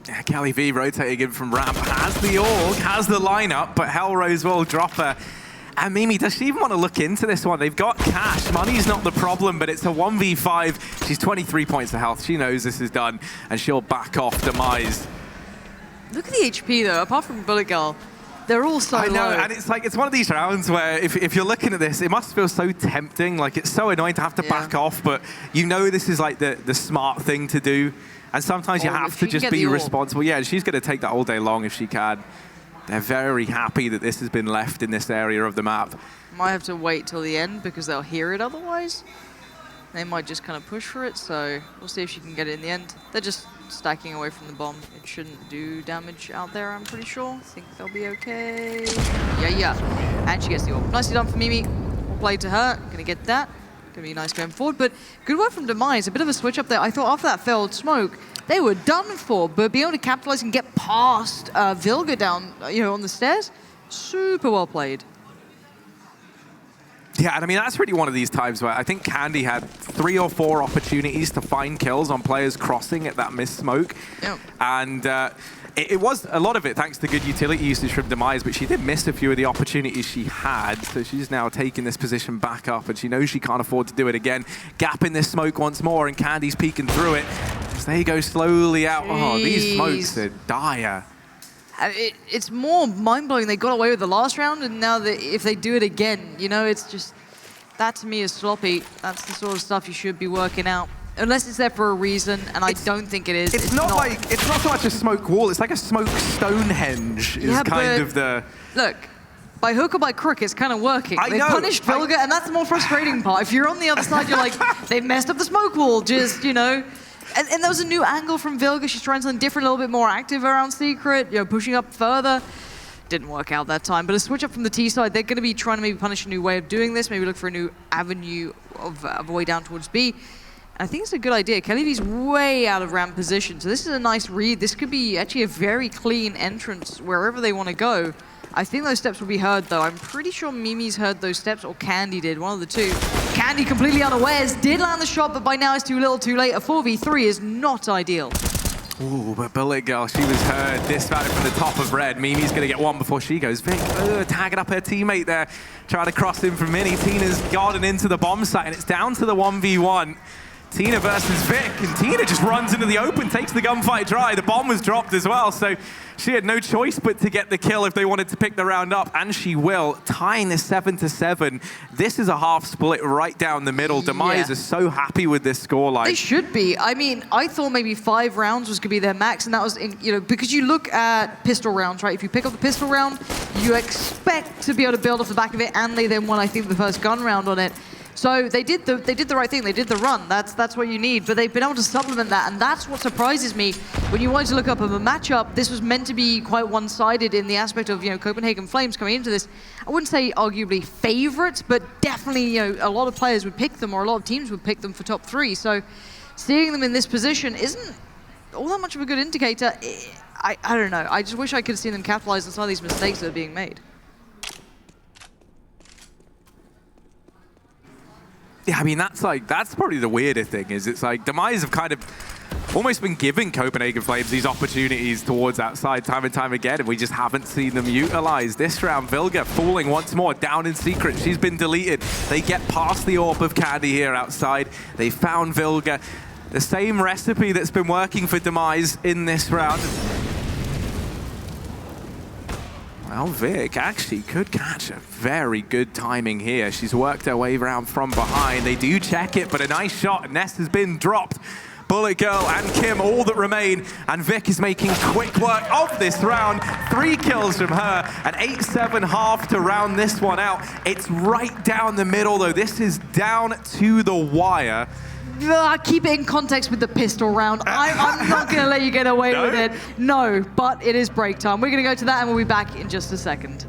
Yeah, Kelly V rotating in from ramp, has the org, has the lineup, but Hellrose will drop her. And Mimi, does she even want to look into this one? They've got cash. Money's not the problem, but it's a 1v5. She's 23 points of health. She knows this is done, and she'll back off Demise. Look at the HP, though. Apart from Bullet Girl, they're all so low. I know, and it's like, it's one of these rounds where if you're looking at this, it must feel so tempting. Like, it's so annoying to have to back off, but you know this is like the smart thing to do. And sometimes you have to just be responsible. Yeah, she's going to take that all day long if she can. They're very happy that this has been left in this area of the map. Might have to wait till the end because they'll hear it otherwise. They might just kind of push for it, so we'll see if she can get it in the end. They're just stacking away from the bomb. It shouldn't do damage out there, I'm pretty sure. I think they'll be okay. Yeah. And she gets the orb. Nicely done for Mimi. We'll play to her. Gonna get that. Gonna be nice going forward, but good work from Demise. A bit of a switch up there. I thought after that failed smoke, they were done for, but being able to capitalize and get past Vilga down, on the stairs, super well played. Yeah, and I mean, that's really one of these times where I think Candy had 3 or 4 opportunities to find kills on players crossing at that missed smoke. Yep. And it was a lot of it thanks to good utility usage from Demise, but she did miss a few of the opportunities she had. So she's now taking this position back up, and she knows she can't afford to do it again. Gap in this smoke once more, and Candy's peeking through it. As they go slowly out. Jeez. Oh, these smokes are dire. It's more mind-blowing. They got away with the last round, and now if they do it again, it's just, that to me is sloppy. That's the sort of stuff you should be working out. Unless it's there for a reason, and I don't think it is. It's not so much a smoke wall, it's like a smoke Stonehenge is kind of the... Look, by hook or by crook, it's kind of working. I They know. punished Vilga, and that's the more frustrating part. If you're on the other side, you're like, they messed up the smoke wall, just, And there was a new angle from Vilga. She's trying something different, a little bit more active around Secret, pushing up further. Didn't work out that time. But a switch up from the T side, they're going to be trying to maybe punish a new way of doing this, maybe look for a new avenue of a way down towards B. And I think it's a good idea. Kelly V's way out of ramp position, so this is a nice read. This could be actually a very clean entrance wherever they want to go. I think those steps will be heard, though. I'm pretty sure Mimi's heard those steps, or Candy did, one of the two. Candy completely unawares, did land the shot, but by now it's too little too late. A 4v3 is not ideal. Ooh, but Bullet Girl, she was heard dismounted from the top of red. Mimi's going to get one before she goes. Vic, tagging up her teammate there, trying to cross in from Mini. Tina's gotten into the bomb site, and it's down to the 1v1. Tina versus Vic, and Tina just runs into the open, takes the gunfight dry. The bomb was dropped as well, so she had no choice but to get the kill if they wanted to pick the round up, and she will, tying this 7-7. This is a half split right down the middle. Demise is so happy with this scoreline. They should be. I mean, I thought maybe 5 rounds was going to be their max, and that was, because you look at pistol rounds, right? If you pick up the pistol round, you expect to be able to build off the back of it, and they then won, I think, the first gun round on it. So they did the right thing. They did the run. That's what you need. But they've been able to supplement that, and that's what surprises me. When you wanted to look up a matchup, this was meant to be quite one-sided in the aspect of Copenhagen Flames coming into this. I wouldn't say arguably favorites, but definitely a lot of players would pick them, or a lot of teams would pick them for top 3. So seeing them in this position isn't all that much of a good indicator. I don't know. I just wish I could have seen them capitalize on some of these mistakes that are being made. Yeah, I mean, that's probably the weirdest thing, is it's like Demise have kind of almost been giving Copenhagen Flames these opportunities towards outside time and time again, and we just haven't seen them utilize. This round, Vilga falling once more down in secret. She's been deleted. They get past the Orb of Candy here outside. They found Vilga. The same recipe that's been working for Demise in this round. Well, Vic actually could catch a very good timing here. She's worked her way around from behind. They do check it, but a nice shot. Nest has been dropped. Bullet Girl and Kim, all that remain, and Vic is making quick work of this round. 3 kills from her, an 8-7 half to round this one out. It's right down the middle, though. This is down to the wire. Keep it in context with the pistol round. I'm not going to let you get away with it. No, but it is break time. We're going to go to that, and we'll be back in just a second.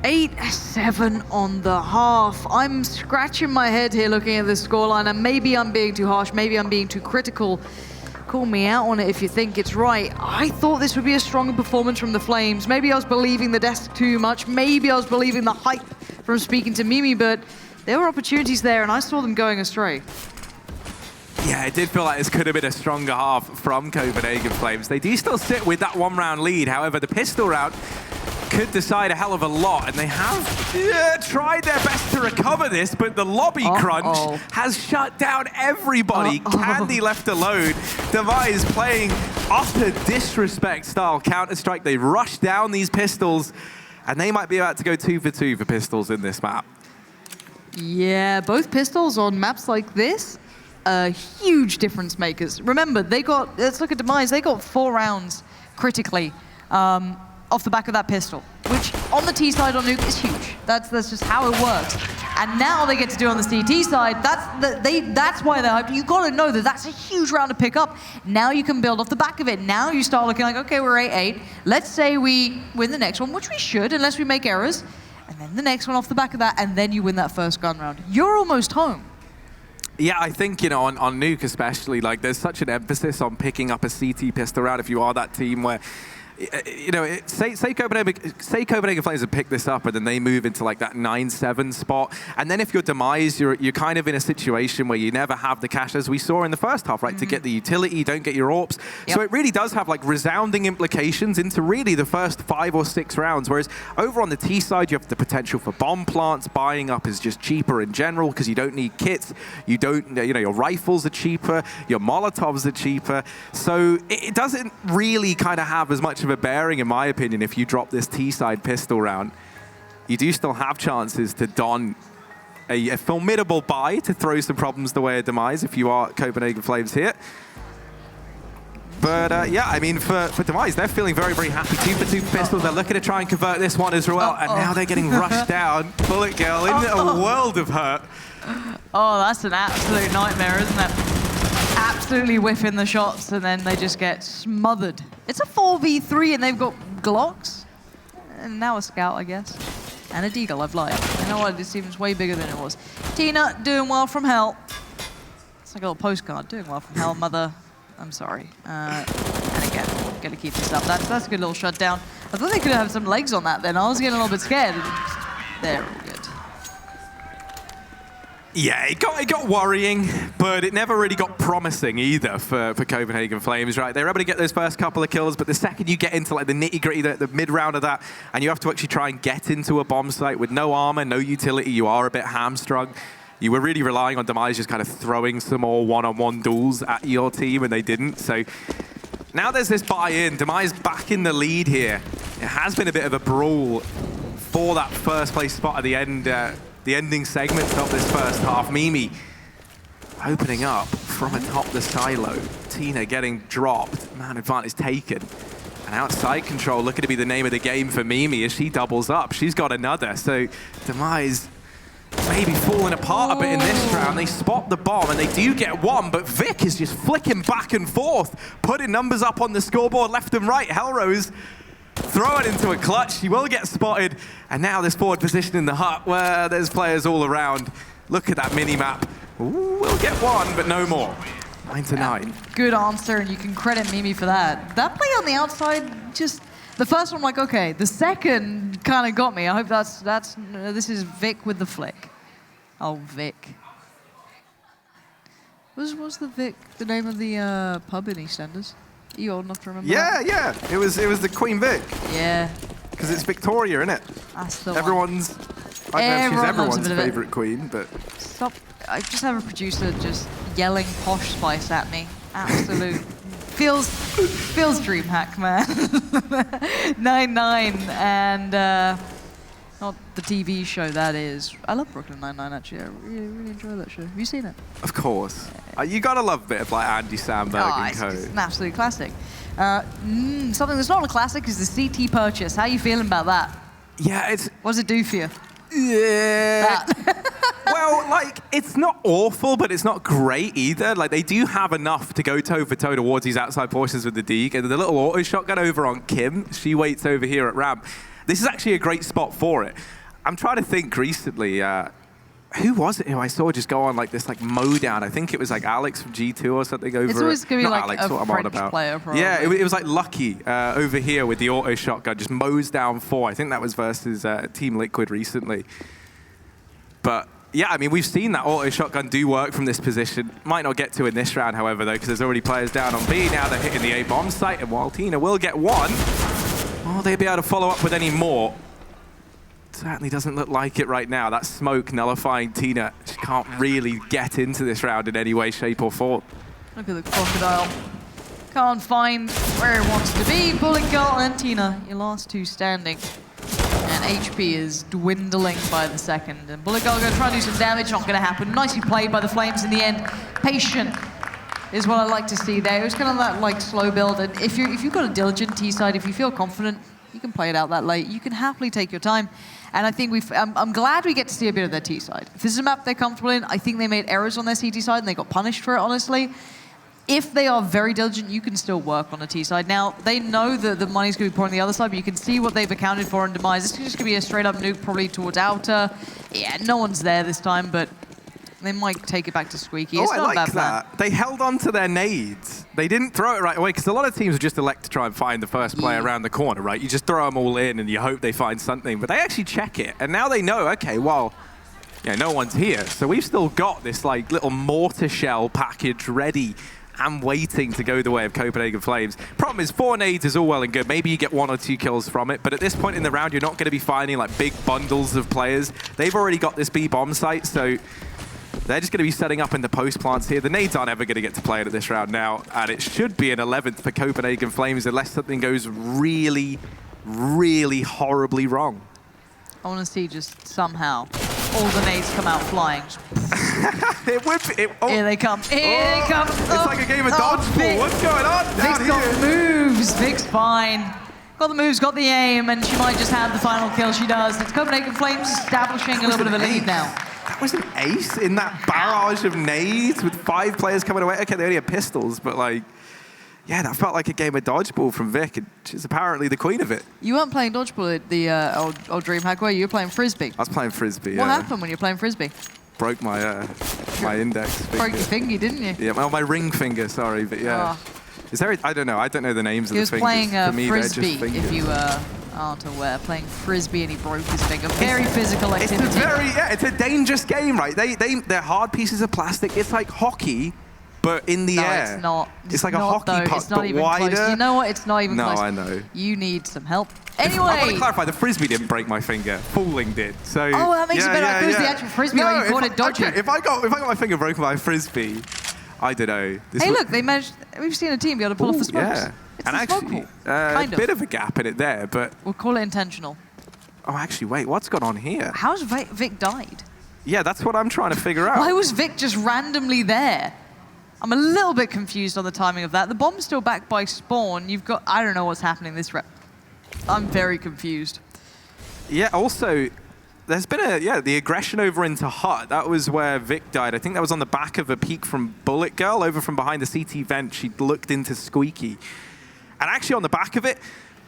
Eight, 7 on the half. I'm scratching my head here looking at this scoreline, and maybe I'm being too harsh, maybe I'm being too critical. Call me out on it if you think it's right. I thought this would be a stronger performance from the Flames. Maybe I was believing the desk too much. Maybe I was believing the hype from speaking to Mimi, but there were opportunities there, and I saw them going astray. Yeah, it did feel like this could have been a stronger half from Copenhagen Flames. They do still sit with that 1-round lead. However, the pistol round could decide a hell of a lot, and they have tried their best to recover this, but the lobby crunch has shut down everybody. Candy left alone. Demise playing utter disrespect style Counter-Strike. They rush down these pistols, and they might be about to go 2 for 2 for pistols in this map. Yeah, both pistols on maps like this are huge difference makers. Remember, let's look at Demise, they got 4 rounds critically off the back of that pistol, which on the T side on Nuke is huge. That's just how it works. And now they get to do it on the CT side. That's why they're hyped. You got to know that that's a huge round to pick up. Now you can build off the back of it. Now you start looking like, okay, we're 8-8. Let's say we win the next one, which we should, unless we make errors. And then the next one off the back of that, and then you win that first gun round. You're almost home. Yeah, I think, on Nuke especially, like, there's such an emphasis on picking up a CT pistol round if you are that team where you know, say Copenhagen Flames have picked this up and then they move into like that 9-7 spot. And then if you're Demise, you're kind of in a situation where you never have the cash, as we saw in the first half, right? To get the utility, you don't get your AWPs. Yep. So it really does have like resounding implications into really the first 5 or 6 rounds. Whereas over on the T side, you have the potential for bomb plants. Buying up is just cheaper in general because you don't need kits. You don't, you know, your rifles are cheaper, your Molotovs are cheaper. So it doesn't really kind of have as much of a bearing, in my opinion, if you drop this T-side pistol round. You do still have chances to don a formidable buy to throw some problems the way of Demise if you are Copenhagen Flames here. But yeah, I mean, for Demise, they're feeling very, very happy. 2 for 2 pistols. They're looking to try and convert this one as well. And now they're getting rushed down. Bullet Girl in a world of hurt. Oh, that's an absolute nightmare, isn't it? Absolutely whiffing the shots, and then they just get smothered. It's a 4v3, and they've got Glocks. And now a Scout, I guess. And a Deagle, I've lied. You know what? It seems way bigger than it was. Tina, doing well from hell. It's like a little postcard. Doing well from hell, mother. I'm sorry. And again, gonna keep this up. That's a good little shutdown. I thought they could have some legs on that then. I was getting a little bit scared. There, good. Yeah, it got worrying, but it never really got promising either for Copenhagen Flames, right? They were able to get those first couple of kills, but the second you get into like the nitty-gritty, the mid-round of that, and you have to actually try and get into a bomb site with no armor, no utility, you are a bit hamstrung. You were really relying on Demise just kind of throwing some more one-on-one duels at your team, and they didn't. So now there's this buy-in. Demise back in the lead here. It has been a bit of a brawl for that first place spot at the end. The ending segments of this first half. Mimi opening up from atop the silo. Tina getting dropped. Man advantage taken. And outside control looking to be the name of the game for Mimi as she doubles up. She's got another. So Demise maybe falling apart a bit in this round. They spot the bomb and they do get one, but Vic is just flicking back and forth, putting numbers up on the scoreboard left and right. Hellrose throw it into a clutch. He will get spotted. And now this forward position in the hut where there's players all around. Look at that mini-map. We'll get one, but no more. 9-9. Good answer, and you can credit Mimi for that. That play on the outside, just the first one, I'm like, okay. The second kind of got me. I hope this is Vic with the flick. Oh, Vic. Was the Vic the name of the pub in EastEnders? Are you old enough to remember that? Yeah. It was the Queen Vic. Yeah. Because it's Victoria, isn't it? That's the Everyone's, one. I don't know if she's everyone's loves a bit of it. favourite queen, but... Stop. I just have a producer just yelling Posh Spice at me. Absolute. feels DreamHack, man. 9-9, and not the TV show, that is. I love Brooklyn Nine-Nine, actually. I really enjoy that show. Have you seen it? Of course. You gotta love a bit of like Andy Samberg and It's co. just an absolute classic. Something that's not a classic is the CT purchase. How are you feeling about that? Yeah, it's... What does it do for you? Yeah. Well, like, it's not awful, but it's not great either. Like, they do have enough to go toe-for-toe towards these outside portions with the Deeg. And the little auto shotgun over on Kim, she waits over here at ramp. This is actually a great spot for it. I'm trying to think recently, who was it who I saw just go on like this like mow down? I think it was like Alex from G2 or something over. It's always going to be not like Alex, a what I'm on French about. player, probably. Yeah, it was like Lucky over here with the auto shotgun, just mows down 4. I think that was versus Team Liquid recently. But yeah, I mean, we've seen that auto shotgun do work from this position. Might not get to in this round, however, though, because there's already players down on B. Now they're hitting the A bomb site, and while Tina will get one, will they be able to follow up with any more? Certainly doesn't look like it right now. That smoke nullifying Tina. She can't really get into this round in any way, shape, or form. Look at the crocodile. Can't find where it wants to be. Bullet Girl and Tina, your last two standing. And HP is dwindling by the second. And Bullet Girl going to try and do some damage. Not going to happen. Nicely played by the Flames in the end. Patient is what I like to see there. It was kind of that like slow build. And if you've got a diligent T side, if you feel confident, you can play it out that late. You can happily take your time. And I think I'm glad we get to see a bit of their T side. If this is a map they're comfortable in, I think they made errors on their CT side and they got punished for it, honestly. If they are very diligent, you can still work on the T side. Now, they know that the money's going to be poured on the other side, but you can see what they've accounted for in Demise. This is just going to be a straight-up nuke, probably towards outer. Yeah, no one's there this time, but They might take it back to Squeaky. Oh, It's I not a like bad plan. that. They held on to their nades. They didn't throw it right away, because a lot of teams would just elect to try and find the first player around the corner, right? You just throw them all in and you hope they find something, but they actually check it. And now they know, okay, well, yeah, no one's here. So we've still got this like little mortar shell package ready and waiting to go the way of Copenhagen Flames. Problem is, 4 nades is all well and good. Maybe you get 1 or 2 kills from it, but at this point in the round, you're not going to be finding like big bundles of players. They've already got this B bomb site, so they're just going to be setting up in the post plants here. The nades aren't ever going to get to play it at this round now, and it should be an 11th for Copenhagen Flames unless something goes really, really horribly wrong. I want to see just somehow all the nades come out flying. It would be, Here they come. Here they come. It's like a game of dodgeball. What's going on down Vic's got here? moves. Vic's fine. Got the moves, got the aim, and she might just have the final kill. She does. It's Copenhagen Flames establishing a little bit of a lead now. That was an ace in that barrage of nades with 5 players coming away. Okay, they only had pistols, but like, yeah, that felt like a game of dodgeball from Vic, and she's apparently the queen of it. You weren't playing dodgeball at the old DreamHack, were you? You were playing Frisbee. I was playing Frisbee, What happened when you were playing Frisbee? Broke my my index finger. Broke your finger, didn't you? Yeah, well, my ring finger, sorry, but yeah. Oh. Is there? I don't know the names of He the was fingers. playing For me, they're just Frisbee, fingers. if you aren't aware. Playing Frisbee and he broke his finger. Very physical It's activity. it's a dangerous game, right? They're hard pieces of plastic. It's like hockey, but in the No, air. it's not. It's like a not, hockey though. puck, It's not but even wider. close. You know what? It's not even No, close. I know. You need some help. I want to Anyway. clarify, the Frisbee didn't break my finger. Fooling did. So. Oh, that makes it better. I thought it was the yeah. actual Frisbee where you caught it dodgy. Okay, if I got my finger broken by a Frisbee, I don't know. Hey, look, they managed. We've seen a team be able to pull off the smokes. Yeah. It's And a smoke actually, pool. Kind a of. bit of a gap in it there, but. We'll call it intentional. Oh, actually, wait, what's gone on here? How's Vic died? Yeah, that's what I'm trying to figure out. Why was Vic just randomly there? I'm a little bit confused on the timing of that. The bomb's still back by spawn. You've got, I don't know what's happening this round. I'm very confused. Yeah, also, there's been the aggression over into Hut. That was where Vic died. I think that was on the back of a peek from Bullet Girl over from behind the CT vent. She looked into Squeaky. And actually on the back of it,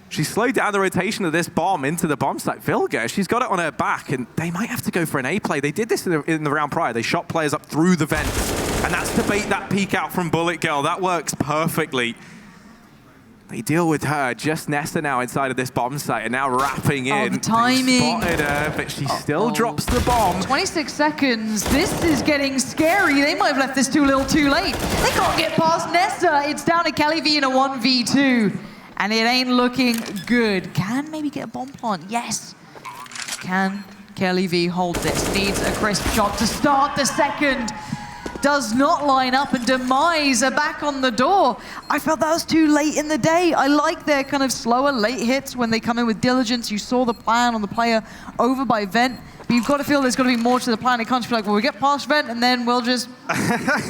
she slowed down the rotation of this bomb into the bomb site. Vilga, she's got it on her back, and they might have to go for an A play. They did this in the round prior. They shot players up through the vents, and that's to bait that peek out from Bullet Girl. That works perfectly. They deal with her. Just Nessa now inside of this bomb site, and now wrapping in. the timing. They spotted her, but she still drops the bomb. 26 seconds. This is getting scary. They might have left this too little too late. They can't get past Nessa. It's down to Kelly V in a 1v2. And it ain't looking good. Can maybe get a bomb plant? Yes. Can Kelly V hold this? Needs a crisp shot to start the second. Does not line up, and Demise are back on the door. I felt that was too late in the day. I like their kind of slower late hits when they come in with diligence. You saw the plan on the player over by Vent. But you've got to feel there's got to be more to the plan. It can't just be like, well, we get past Vent and then we'll just...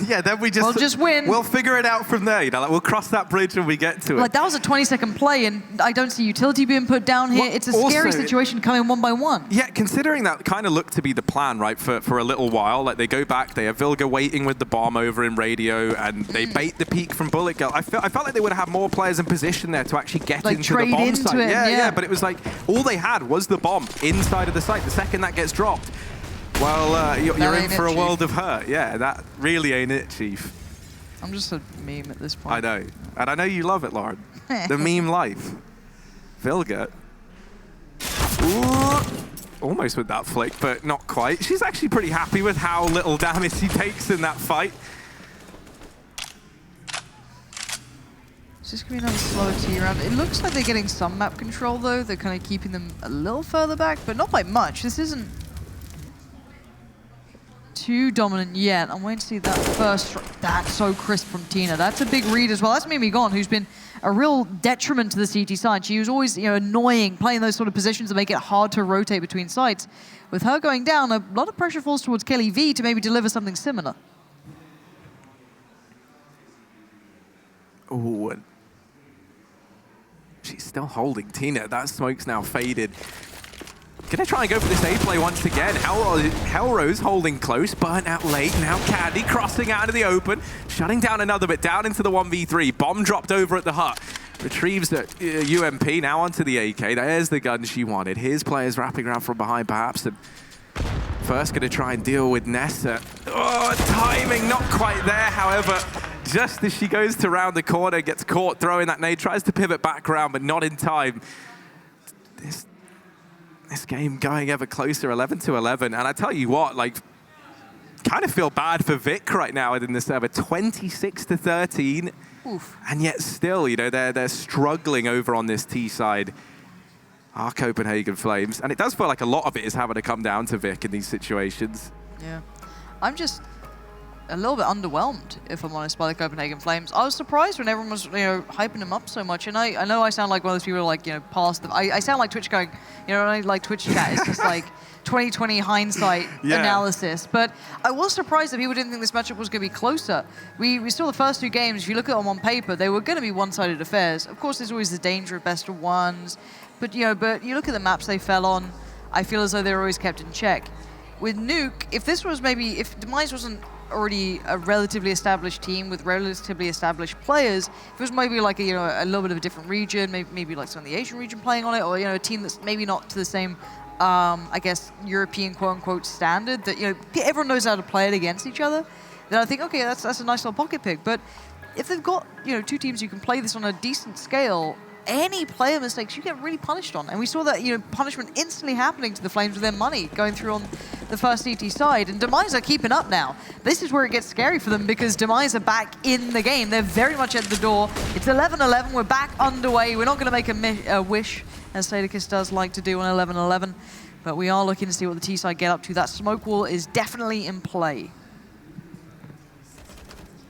Yeah, then we'll just win. We'll figure it out from there. You know, like we'll cross that bridge when we get to it. Like, that was a 20-second play, and I don't see utility being put down here. Well, it's a scary also, situation coming one by one. Yeah, considering that kind of looked to be the plan, right, for a little while. Like, they go back, they have Vilga waiting with the bomb over in radio, and they bait the peak from Bullet Girl. I felt like they would have had more players in position there to actually get Like, into the trade bomb into site. it, Yeah, yeah. but it was like, all they had was the bomb inside of the site. The second that gets dropped, well, you're in ain't for it, a Chief. world of hurt. Yeah, that really ain't it, Chief. I'm just a meme at this point. I know. And I know you love it, Lauren. The meme life. Vilga. Ooh. Almost with that flick, but not quite. She's actually pretty happy with how little damage she takes in that fight. It's just going to be another slower T round. It looks like they're getting some map control, though. They're kind of keeping them a little further back, but not by much. This isn't too dominant yet. I'm waiting to see that first strike. That's so crisp from Tina. That's a big read as well. That's Mimi Gone, who's been a real detriment to the CT side. She was always, annoying, playing those sort of positions that make it hard to rotate between sites. With her going down, a lot of pressure falls towards Kelly V to maybe deliver something similar. Ooh. And she's still holding Tina. That smoke's now faded. Gonna try and go for this A play once again. Hellrose holding close, burnt out late. Now Candy crossing out into the open, shutting down another bit, down into the 1v3. Bomb dropped over at the hut. Retrieves the UMP, now onto the AK. There's the gun she wanted. Here's players wrapping around from behind, perhaps. And First gonna try and deal with Nessa. Oh, timing not quite there, however. Just as she goes to round the corner, gets caught throwing that nade, tries to pivot back around, but not in time. This game going ever closer, 11-11. And I tell you what, like, kind of feel bad for Vic right now in the server, 26-13. Oof. And yet still, you know, they're struggling over on this T side. Our Copenhagen Flames. And it does feel like a lot of it is having to come down to Vic in these situations. Yeah. I'm just a little bit underwhelmed, if I'm honest, by the Copenhagen Flames. I was surprised when everyone was, you know, hyping them up so much. And I know I sound like one of those people like, you know, past them. I sound like Twitch going, you know, like Twitch chat. It's just like 2020 hindsight analysis. But I was surprised that people didn't think this matchup was going to be closer. We saw the first two games. If you look at them on paper, they were going to be one-sided affairs. Of course, there's always the danger of best of ones. But you look at the maps they fell on, I feel as though they were always kept in check. With Nuke, if Demise wasn't already a relatively established team with relatively established players, if it was maybe like a little bit of a different region, maybe like some of the Asian region playing on it, or a team that's maybe not to the same, I guess, European quote-unquote standard, that everyone knows how to play it against each other, then I think, okay, that's a nice little pocket pick. But if they've got two teams who can play this on a decent scale, any player mistakes you get really punished on. And we saw that punishment instantly happening to the Flames with their money going through on the first CT side. And Demise are keeping up now. This is where it gets scary for them because Demise are back in the game. They're very much at the door. It's 11-11. We're back underway. We're not going to make a wish, as Sadakis does like to do on 11-11. But we are looking to see what the T-side get up to. That smoke wall is definitely in play.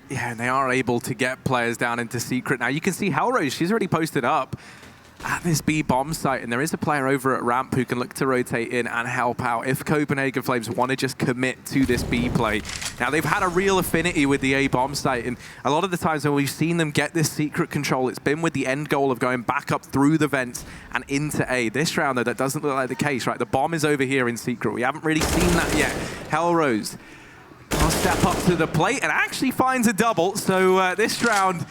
Yeah, and they are able to get players down into Secret. Now, you can see Hellrose, she's already posted up at this B bomb site, and there is a player over at Ramp who can look to rotate in and help out if Copenhagen Flames want to just commit to this B play. Now, they've had a real affinity with the A bomb site, and a lot of the times when we've seen them get this Secret control, it's been with the end goal of going back up through the vents and into A. This round, though, that doesn't look like the case, right? The bomb is over here in Secret. We haven't really seen that yet. Hellrose will step up to the plate and actually finds a double. So this round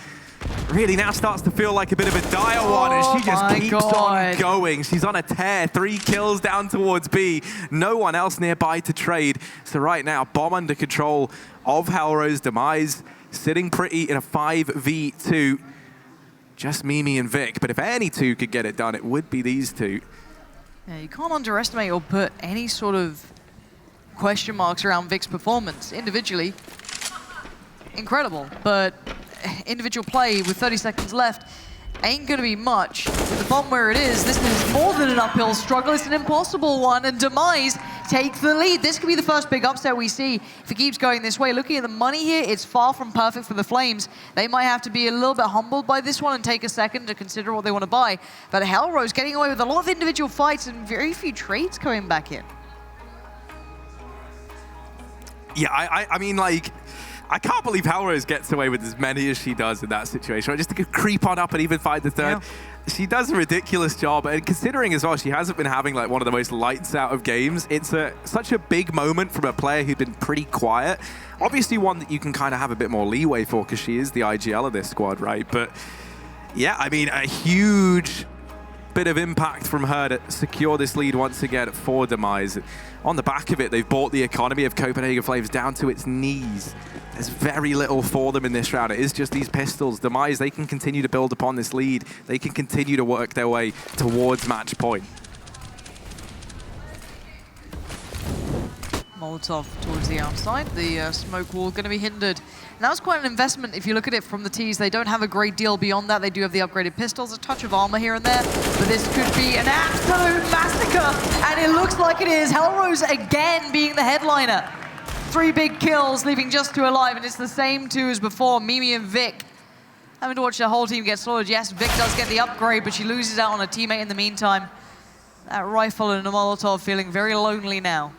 really now starts to feel like a bit of a dire one, and she just keeps on going. She's on a tear, 3 kills down towards B. No one else nearby to trade. So right now, bomb under control of Hellrose. Demise sitting pretty in a 5v2. Just Mimi and Vic, but if any two could get it done, it would be these two. Yeah, you can't underestimate or put any sort of question marks around Vic's performance. Individually, incredible, but individual play with 30 seconds left ain't gonna be much. With the bomb where it is, this is more than an uphill struggle. It's an impossible one, and Demise takes the lead. This could be the first big upset we see if it keeps going this way. Looking at the money here, it's far from perfect for the Flames. They might have to be a little bit humbled by this one and take a second to consider what they want to buy. But Hellrose getting away with a lot of individual fights and very few trades coming back in. Yeah, I mean, like, I can't believe Hellrose gets away with as many as she does in that situation. Right? Just to creep on up and even find the third. Yeah. She does a ridiculous job. And considering as well, she hasn't been having like one of the most lights out of games. It's such a big moment from a player who'd been pretty quiet. Obviously one that you can kind of have a bit more leeway for because she is the IGL of this squad, right? But yeah, I mean, a huge bit of impact from her to secure this lead once again for Demise. On the back of it, they've brought the economy of Copenhagen Flames down to its knees. There's very little for them in this round. It is just these pistols. Demise, they can continue to build upon this lead. They can continue to work their way towards match point. Molotov towards the outside. The smoke wall going to be hindered. And that was quite an investment if you look at it from the T's. They don't have a great deal beyond that. They do have the upgraded pistols, a touch of armor here and there. But this could be an absolute massacre. And it looks like it is. Hellrose again being the headliner. 3 big kills, leaving just 2 alive. And it's the same 2 as before. Mimi and Vic having to watch the whole team get slaughtered. Yes, Vic does get the upgrade, but she loses out on a teammate in the meantime. That rifle and a Molotov feeling very lonely now.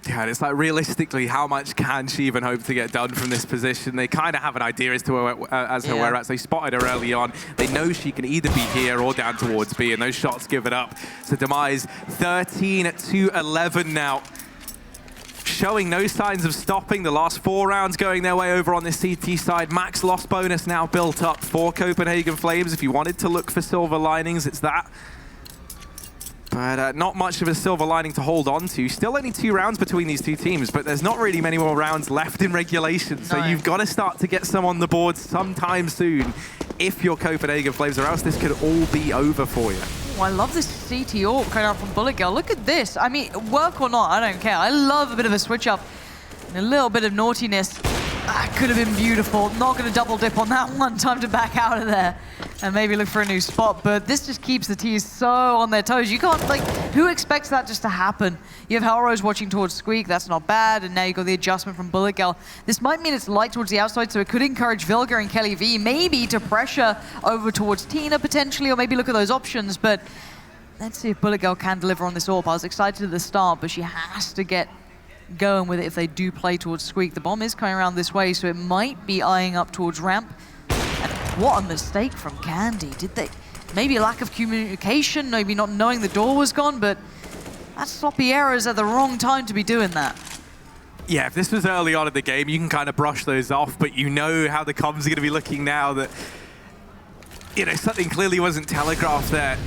Yeah, and it's like, realistically, how much can she even hope to get done from this position? They kind of have an idea as to whereas they spotted her early on. They know she can either be here or down towards B, and those shots give it up. So Demise, 13-11 now. Showing no signs of stopping. The last 4 rounds going their way over on this CT side. Max loss bonus now built up for Copenhagen Flames. If you wanted to look for silver linings, it's that. But not much of a silver lining to hold on to. Still only 2 rounds between these two teams, but there's not really many more rounds left in regulation. So you've got to start to get some on the board sometime soon if you're Copenhagen Flames, or else this could all be over for you. Oh, I love this CT AWP coming out from Bullet Girl. Look at this. I mean, work or not, I don't care. I love a bit of a switch up and a little bit of naughtiness. That could have been beautiful. Not going to double dip on that one. Time to back out of there and maybe look for a new spot. But this just keeps the T's so on their toes. You can't, like, who expects that just to happen? You have Hellrose watching towards Squeak. That's not bad. And now you got the adjustment from Bullet Girl. This might mean it's light towards the outside, so it could encourage Vilga and Kelly V maybe to pressure over towards Tina potentially, or maybe look at those options. But let's see if Bullet Girl can deliver on this AWP. I was excited at the start, but she has to get going with it if they do play towards Squeak. The bomb is coming around this way, so it might be eyeing up towards ramp. And what a mistake from Candy. Did they, maybe a lack of communication, maybe not knowing the door was gone, but that's sloppy errors at the wrong time to be doing that. Yeah, if this was early on in the game, you can kind of brush those off, but you know how the comms are going to be looking now that, you know, something clearly wasn't telegraphed there.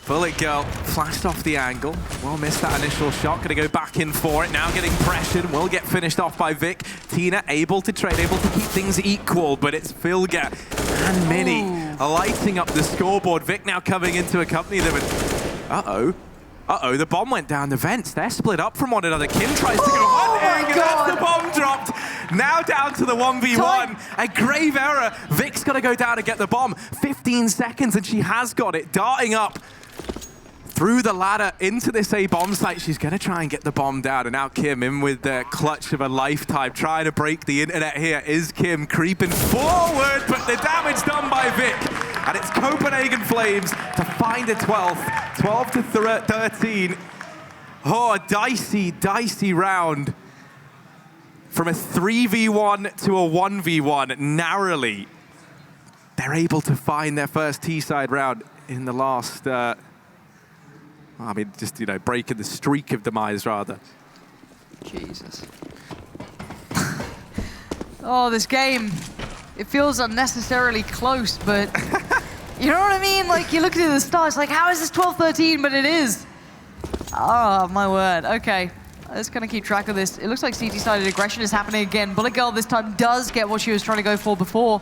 Bullet Girl flashed off the angle. Well, missed that initial shot. Going to go back in for it. Now getting pressured. Will get finished off by Vic. Tina able to trade, able to keep things equal, but it's Vilga and Mini lighting up the scoreboard. Vic now coming in to accompany them. Uh-oh, the bomb went down the vents. They're split up from one another. Kim tries to go one egg, and that's the bomb dropped. Now down to the 1v1. A grave error. Vic's got to go down and get the bomb. 15 seconds, and she has got it. Darting up through the ladder into this A bomb site. She's going to try and get the bomb down. And now Kim in with the clutch of a lifetime, trying to break the internet here. Is Kim creeping forward, but the damage done by Vic. And it's Copenhagen Flames to find a 12th. 12 to 13. Oh, a dicey round. From a 3v1 to a 1v1, narrowly. They're able to find their first T-side round in the last... I mean, just, you know, breaking the streak of Demise, rather. Jesus. Oh, this game, it feels unnecessarily close, but you know what I mean? Like, you look at the start, it's like, how is this 12-13? But it is. Oh, my word. Okay, let's kind of keep track of this. It looks like CT-sided aggression is happening again. Bullet Girl this time does get what she was trying to go for before.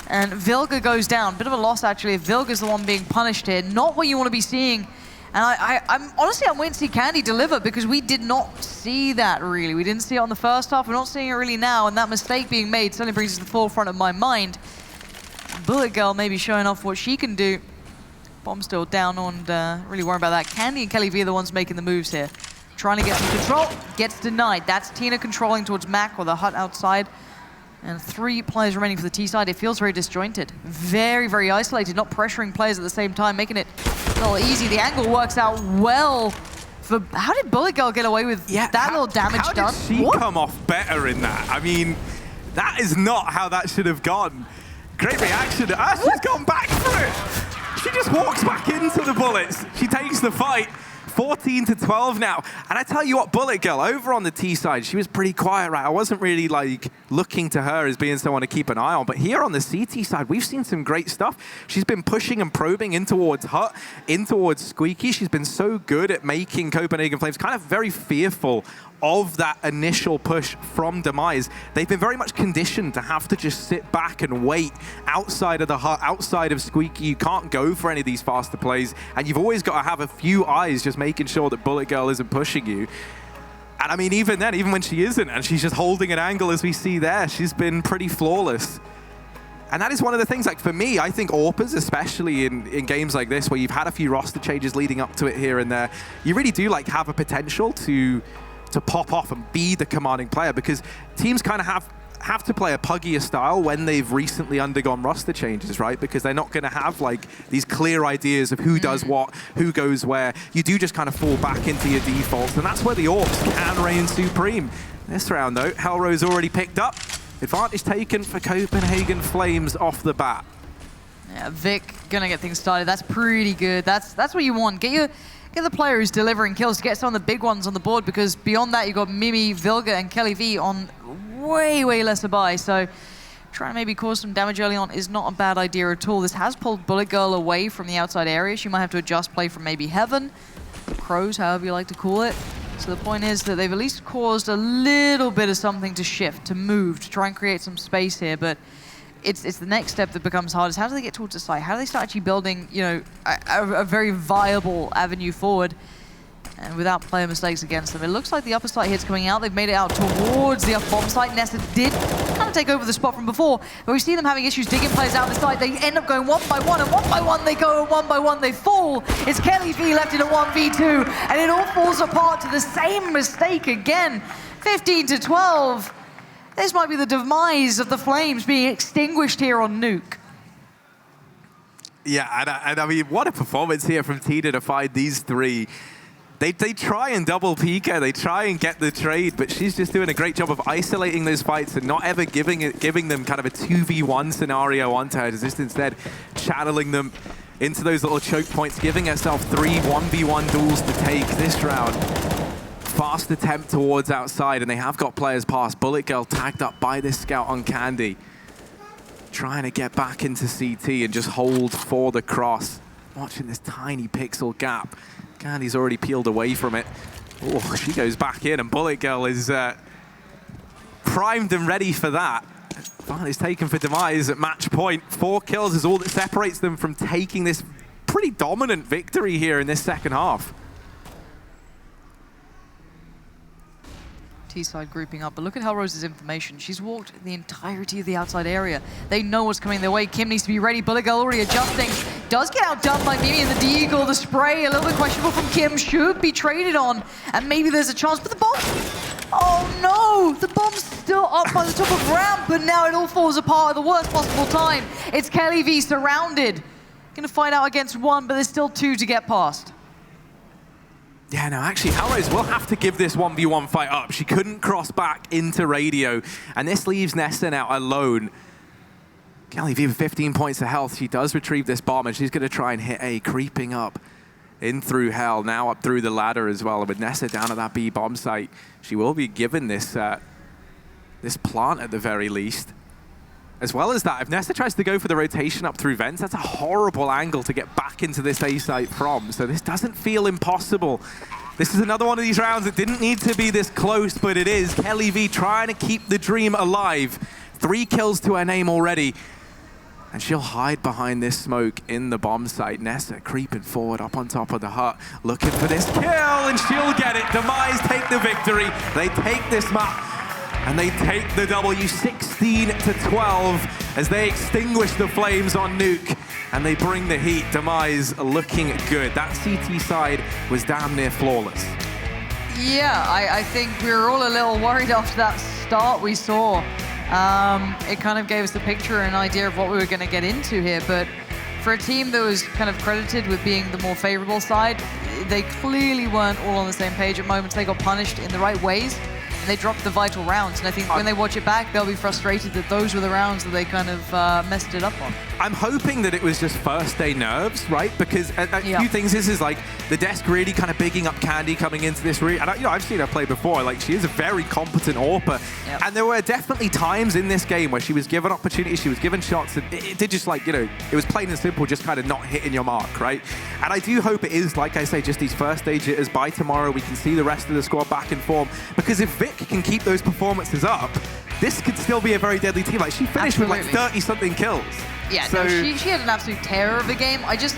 And Vilga goes down. Bit of a loss, actually. Vilga's the one being punished here. Not what you want to be seeing. And I'm honestly, I'm waiting to see Candy deliver, because we did not see that really. We didn't see it on the first half. We're not seeing it really now, and that mistake being made certainly brings it to the forefront of my mind. Bullet Girl maybe showing off what she can do. Bomb still down on, really worrying about that. Candy and Kelly V are the ones making the moves here. Trying to get some control, gets denied. That's Tina controlling towards Mac or the hut outside. And 3 players remaining for the T side. It feels very disjointed. Very, very isolated, not pressuring players at the same time, making it a little easy. The angle works out well. How did Bullet Girl get away with that little damage done? How did she come off better in that? I mean, that is not how that should have gone. Great reaction. She's gone back for it. She just walks back into the bullets. She takes the fight. 14 to 12 now. And I tell you what, Bullet Girl, over on the T side, she was pretty quiet, right? I wasn't really like looking to her as being someone to keep an eye on. But here on the CT side, we've seen some great stuff. She's been pushing and probing in towards Hut, in towards Squeaky. She's been so good at making Copenhagen Flames kind of very fearful of that initial push from Demise. They've been very much conditioned to have to just sit back and wait outside of the Hut, outside of Squeaky. You can't go for any of these faster plays, and you've always got to have a few eyes just making sure that Bullet Girl isn't pushing you. And I mean, even then, even when she isn't, and she's just holding an angle as we see there, she's been pretty flawless. And that is one of the things, like for me, I think AWPers, especially in games like this, where you've had a few roster changes leading up to it here and there, you really do like have a potential to pop off and be the commanding player, because teams kind of have to play a puggier style when they've recently undergone roster changes, right? Because they're not going to have like these clear ideas of who does what, who goes where. You do just kind of fall back into your defaults, and that's where the AWPs can reign supreme. This round though, Hellrose already picked up. Advantage taken for Copenhagen Flames off the bat. Yeah, Vic gonna get things started. That's pretty good. That's what you want. Get the player who's delivering kills to get some of the big ones on the board, because beyond that, you've got Mimi, Vilga, and Kelly V on way, way lesser buy. So trying to maybe cause some damage early on is not a bad idea at all. This has pulled Bullet Girl away from the outside area. She might have to adjust play from maybe Heaven, Crows, however you like to call it. So the point is that they've at least caused a little bit of something to shift, to move, to try and create some space here, but it's the next step that becomes hard, is how do they get towards the site? How do they start actually building, you know, a very viable avenue forward? And without player mistakes against them. It looks like the upper site hit's coming out. They've made it out towards the up bomb site. Nessa did kind of take over the spot from before, but we see them having issues digging players out the site. They end up going one by one, and one by one they go, and one by one they fall. It's Kelly V left in a 1v2, and it all falls apart to the same mistake again. 15-12. This might be the demise of the Flames being extinguished here on Nuke. Yeah, and I mean, what a performance here from Tina to find these three. They try and double peek her, they try and get the trade, but she's just doing a great job of isolating those fights and not ever giving them kind of a 2v1 scenario onto her, just instead channeling them into those little choke points, giving herself 3 1v1 duels to take this round. Fast attempt towards outside, and they have got players past. Bullet Girl tagged up by this scout on Candy. Trying to get back into CT and just hold for the cross. Watching this tiny pixel gap. Candy's already peeled away from it. Oh, she goes back in, and Bullet Girl is primed and ready for that. Is taken for Demise at match point. 4 kills is all that separates them from taking this pretty dominant victory here in this second half. T-side grouping up, but look at Hellrose's information. She's walked the entirety of the outside area. They know what's coming their way. Kim needs to be ready. Bullet Girl already adjusting. Does get outdone by Mimi and the Deagle. The spray, a little bit questionable from Kim, should be traded on, and maybe there's a chance, but the bomb... Oh no! The bomb's still up by the top of ramp, but now it all falls apart at the worst possible time. It's Kelly V surrounded. Gonna fight out against 1, but there's still 2 to get past. Yeah, no, actually, Hellrose will have to give this 1v1 fight up. She couldn't cross back into radio, and this leaves Nesta now alone. Kelly V with 15 points of health. She does retrieve this bomb, and she's going to try and hit A, creeping up in through Hell, now up through the ladder as well. And with Nesta down at that B bomb site, she will be given this, this plant at the very least. As well as that, if Nesta tries to go for the rotation up through vents, that's a horrible angle to get back into this A site from. So this doesn't feel impossible. This is another one of these rounds that didn't need to be this close, but it is. Kelly V trying to keep the dream alive. 3 kills to her name already. And she'll hide behind this smoke in the bomb site. Nessa creeping forward up on top of the hut, looking for this kill, and she'll get it. Demise take the victory. They take this map. And they take the W 16-12 as they extinguish the flames on Nuke and they bring the heat. Demise looking good. That CT side was damn near flawless. Yeah, I think we were all a little worried after that start we saw. It kind of gave us the picture and an idea of what we were going to get into here, but for a team that was kind of credited with being the more favorable side, they clearly weren't all on the same page at moments. They got punished in the right ways. They dropped the vital rounds, and I think when they watch it back, they'll be frustrated that those were the rounds that they kind of messed it up on. I'm hoping that it was just first day nerves, right? Because a few things is like the desk really kind of bigging up Candy coming into this. And I've seen her play before. Like, she is a very competent AWPer. Yep. And there were definitely times in this game where she was given opportunities, she was given shots, and it did just like, it was plain and simple, just kind of not hitting your mark, right? And I do hope it is, like I say, just these first day jitters. By tomorrow, we can see the rest of the squad back in form. Because if Vic can keep those performances up, this could still be a very deadly team. Like, she finished with like 30-something kills. Yeah, so no, she had an absolute terror of a game. I just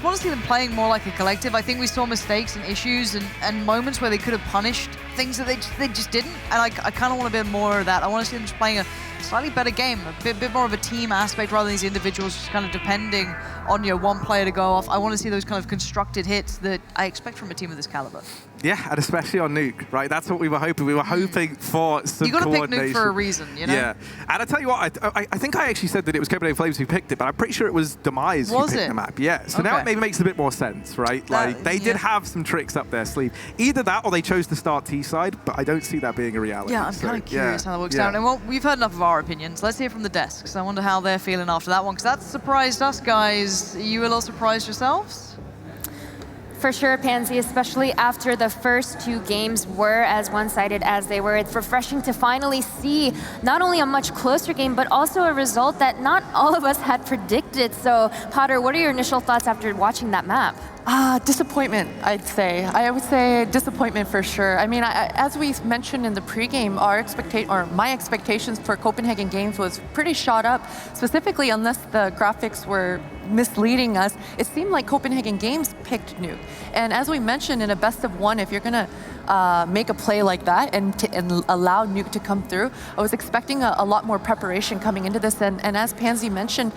want to see them playing more like a collective. I think we saw mistakes and issues and moments where they could have punished things that they just didn't. And I kind of want a bit more of that. I want to see them just playing a slightly better game, a bit more of a team aspect rather than these individuals just kind of depending on one player to go off. I want to see those kind of constructed hits that I expect from a team of this caliber. Yeah, and especially on Nuke, right? That's what we were hoping. We were hoping for some you got to pick coordination. Nuke for a reason, you know? Yeah, and I tell you what, I think I actually said that it was Copenhagen Flames who picked it, but I'm pretty sure it was Demise who picked the map. Yeah, so now it maybe makes a bit more sense, right? Like, they did have some tricks up their sleeve. Either that or they chose to start T-side, but I don't see that being a reality. Yeah, I'm kind of curious how that works out. And well, we've heard enough of our opinions. Let's hear from the desks. I wonder how they're feeling after that one, because that surprised us, guys. Are you a little surprised yourselves? For sure, Pansy, especially after the first 2 games were as one-sided as they were. It's refreshing to finally see not only a much closer game, but also a result that not all of us had predicted. So, Potter, what are your initial thoughts after watching that map? Disappointment, I'd say. I would say disappointment for sure. I mean, as we mentioned in the pregame, my expectations for Copenhagen Games was pretty shot up. Specifically, unless the graphics were misleading us, it seemed like Copenhagen Games picked Nuke. And as we mentioned, in a best of 1, if you're gonna make a play like that and allow Nuke to come through, I was expecting a lot more preparation coming into this. And as Pansy mentioned,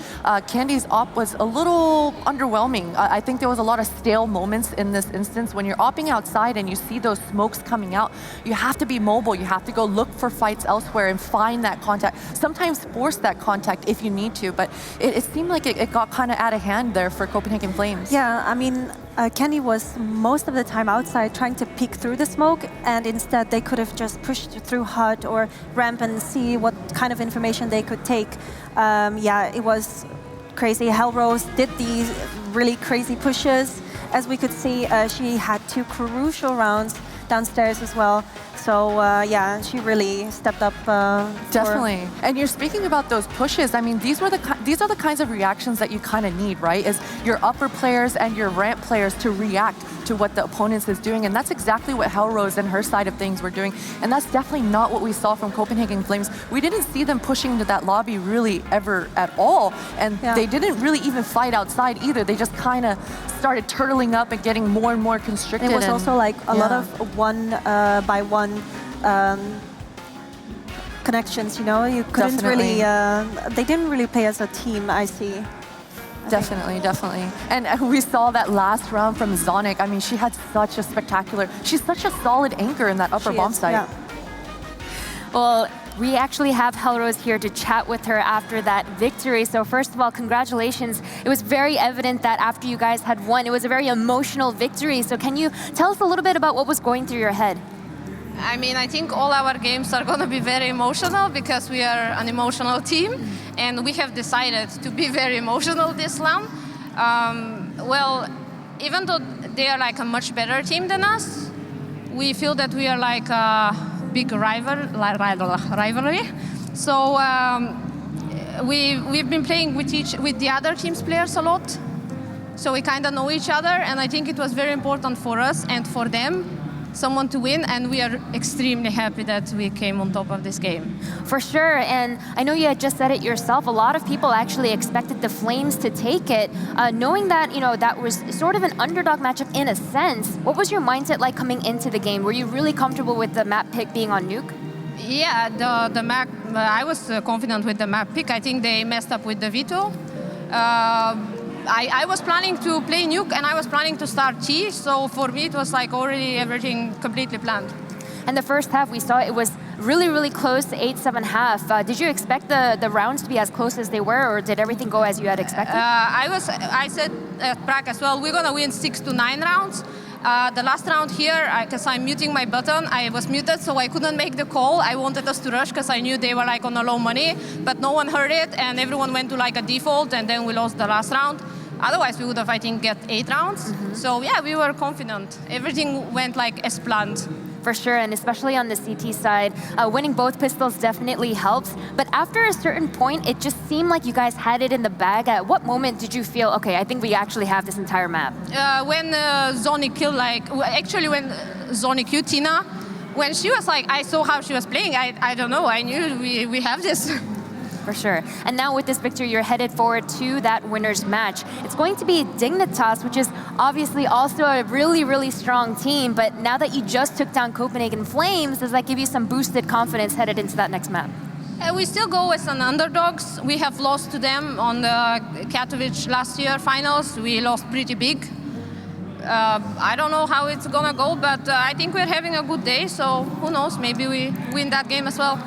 Candy's op was a little underwhelming. I think there was a lot of stale moments in this instance. When you're opping outside and you see those smokes coming out, you have to be mobile. You have to go look for fights elsewhere and find that contact. Sometimes force that contact if you need to, but it seemed like it got kind of out of hand there for Copenhagen Flames. Yeah, I mean, Candy was most of the time outside trying to peek through the smoke, and instead they could have just pushed through HUD or ramp and see what kind of information they could take. Yeah, it was crazy. Hellrose did these really crazy pushes. As we could see, she had 2 crucial rounds downstairs as well. So yeah, she really stepped up. Definitely. And you're speaking about those pushes. I mean, these are the kinds of reactions that you kind of need, right? Is your upper players and your ramp players to react to what the opponent is doing. And that's exactly what Hellrose and her side of things were doing. And that's definitely not what we saw from Copenhagen Flames. We didn't see them pushing into that lobby really ever at all. And they didn't really even fight outside either. They just kind of started turtling up and getting more and more constricted. It was also like a lot of one-by-one connections, you know? You couldn't really, they didn't really play as a team, I see. Definitely. And we saw that last round from Zonic. I mean, she had such a she's such a solid anchor in that upper bomb site. Yeah. Well, we actually have Hellrose here to chat with her after that victory. So first of all, congratulations. It was very evident that after you guys had won, it was a very emotional victory. So can you tell us a little bit about what was going through your head? I mean, I think all our games are going to be very emotional because we are an emotional team, and we have decided to be very emotional this round. Well, even though they are like a much better team than us, we feel that we are like a big rivalry. So we've been playing with the other team's players a lot, so we kind of know each other, and I think it was very important for us and for them someone to win, and we are extremely happy that we came on top of this game. For sure, and I know you had just said it yourself, a lot of people actually expected the Flames to take it. Knowing that, you know, that was sort of an underdog matchup in a sense, what was your mindset like coming into the game? Were you really comfortable with the map pick being on Nuke? Yeah, the map, I was confident with the map pick. I think they messed up with the veto. I was planning to play Nuke and I was planning to start T, so for me it was like already everything completely planned. And the first half we saw it was really, really close to 8-7 half. Did you expect the rounds to be as close as they were, or did everything go as you had expected? I said at Prague as well, we're gonna win 6 to 9 rounds. The last round here, because I'm muting my button, I was muted, so I couldn't make the call. I wanted us to rush because I knew they were like on a low money, but no one heard it, and everyone went to like a default, and then we lost the last round. Otherwise, we would have, I think, get 8 rounds. So yeah, we were confident. Everything went like as planned. For sure, and especially on the CT side, winning both pistols definitely helps. But after a certain point, it just seemed like you guys had it in the bag. At what moment did you feel, okay, I think we actually have this entire map? When Zoni killed, actually when Zoni killed Tina, when she was like, I saw how she was playing, I don't know, I knew we have this. For sure. And now with this victory, you're headed forward to that winner's match. It's going to be Dignitas, which is obviously also a really, really strong team. But now that you just took down Copenhagen Flames, does that give you some boosted confidence headed into that next map? We still go as an underdogs. We have lost to them on the Katowice last year finals. We lost pretty big. I don't know how it's gonna go, but I think we're having a good day. So who knows, maybe we win that game as well.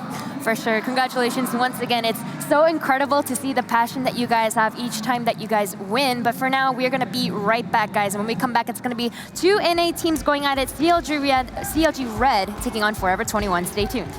For sure. Congratulations once again. It's so incredible to see the passion that you guys have each time that you guys win. But for now, we're going to be right back, guys. And when we come back, it's going to be 2 NA teams going at it. CLG Red taking on Forever 21. Stay tuned.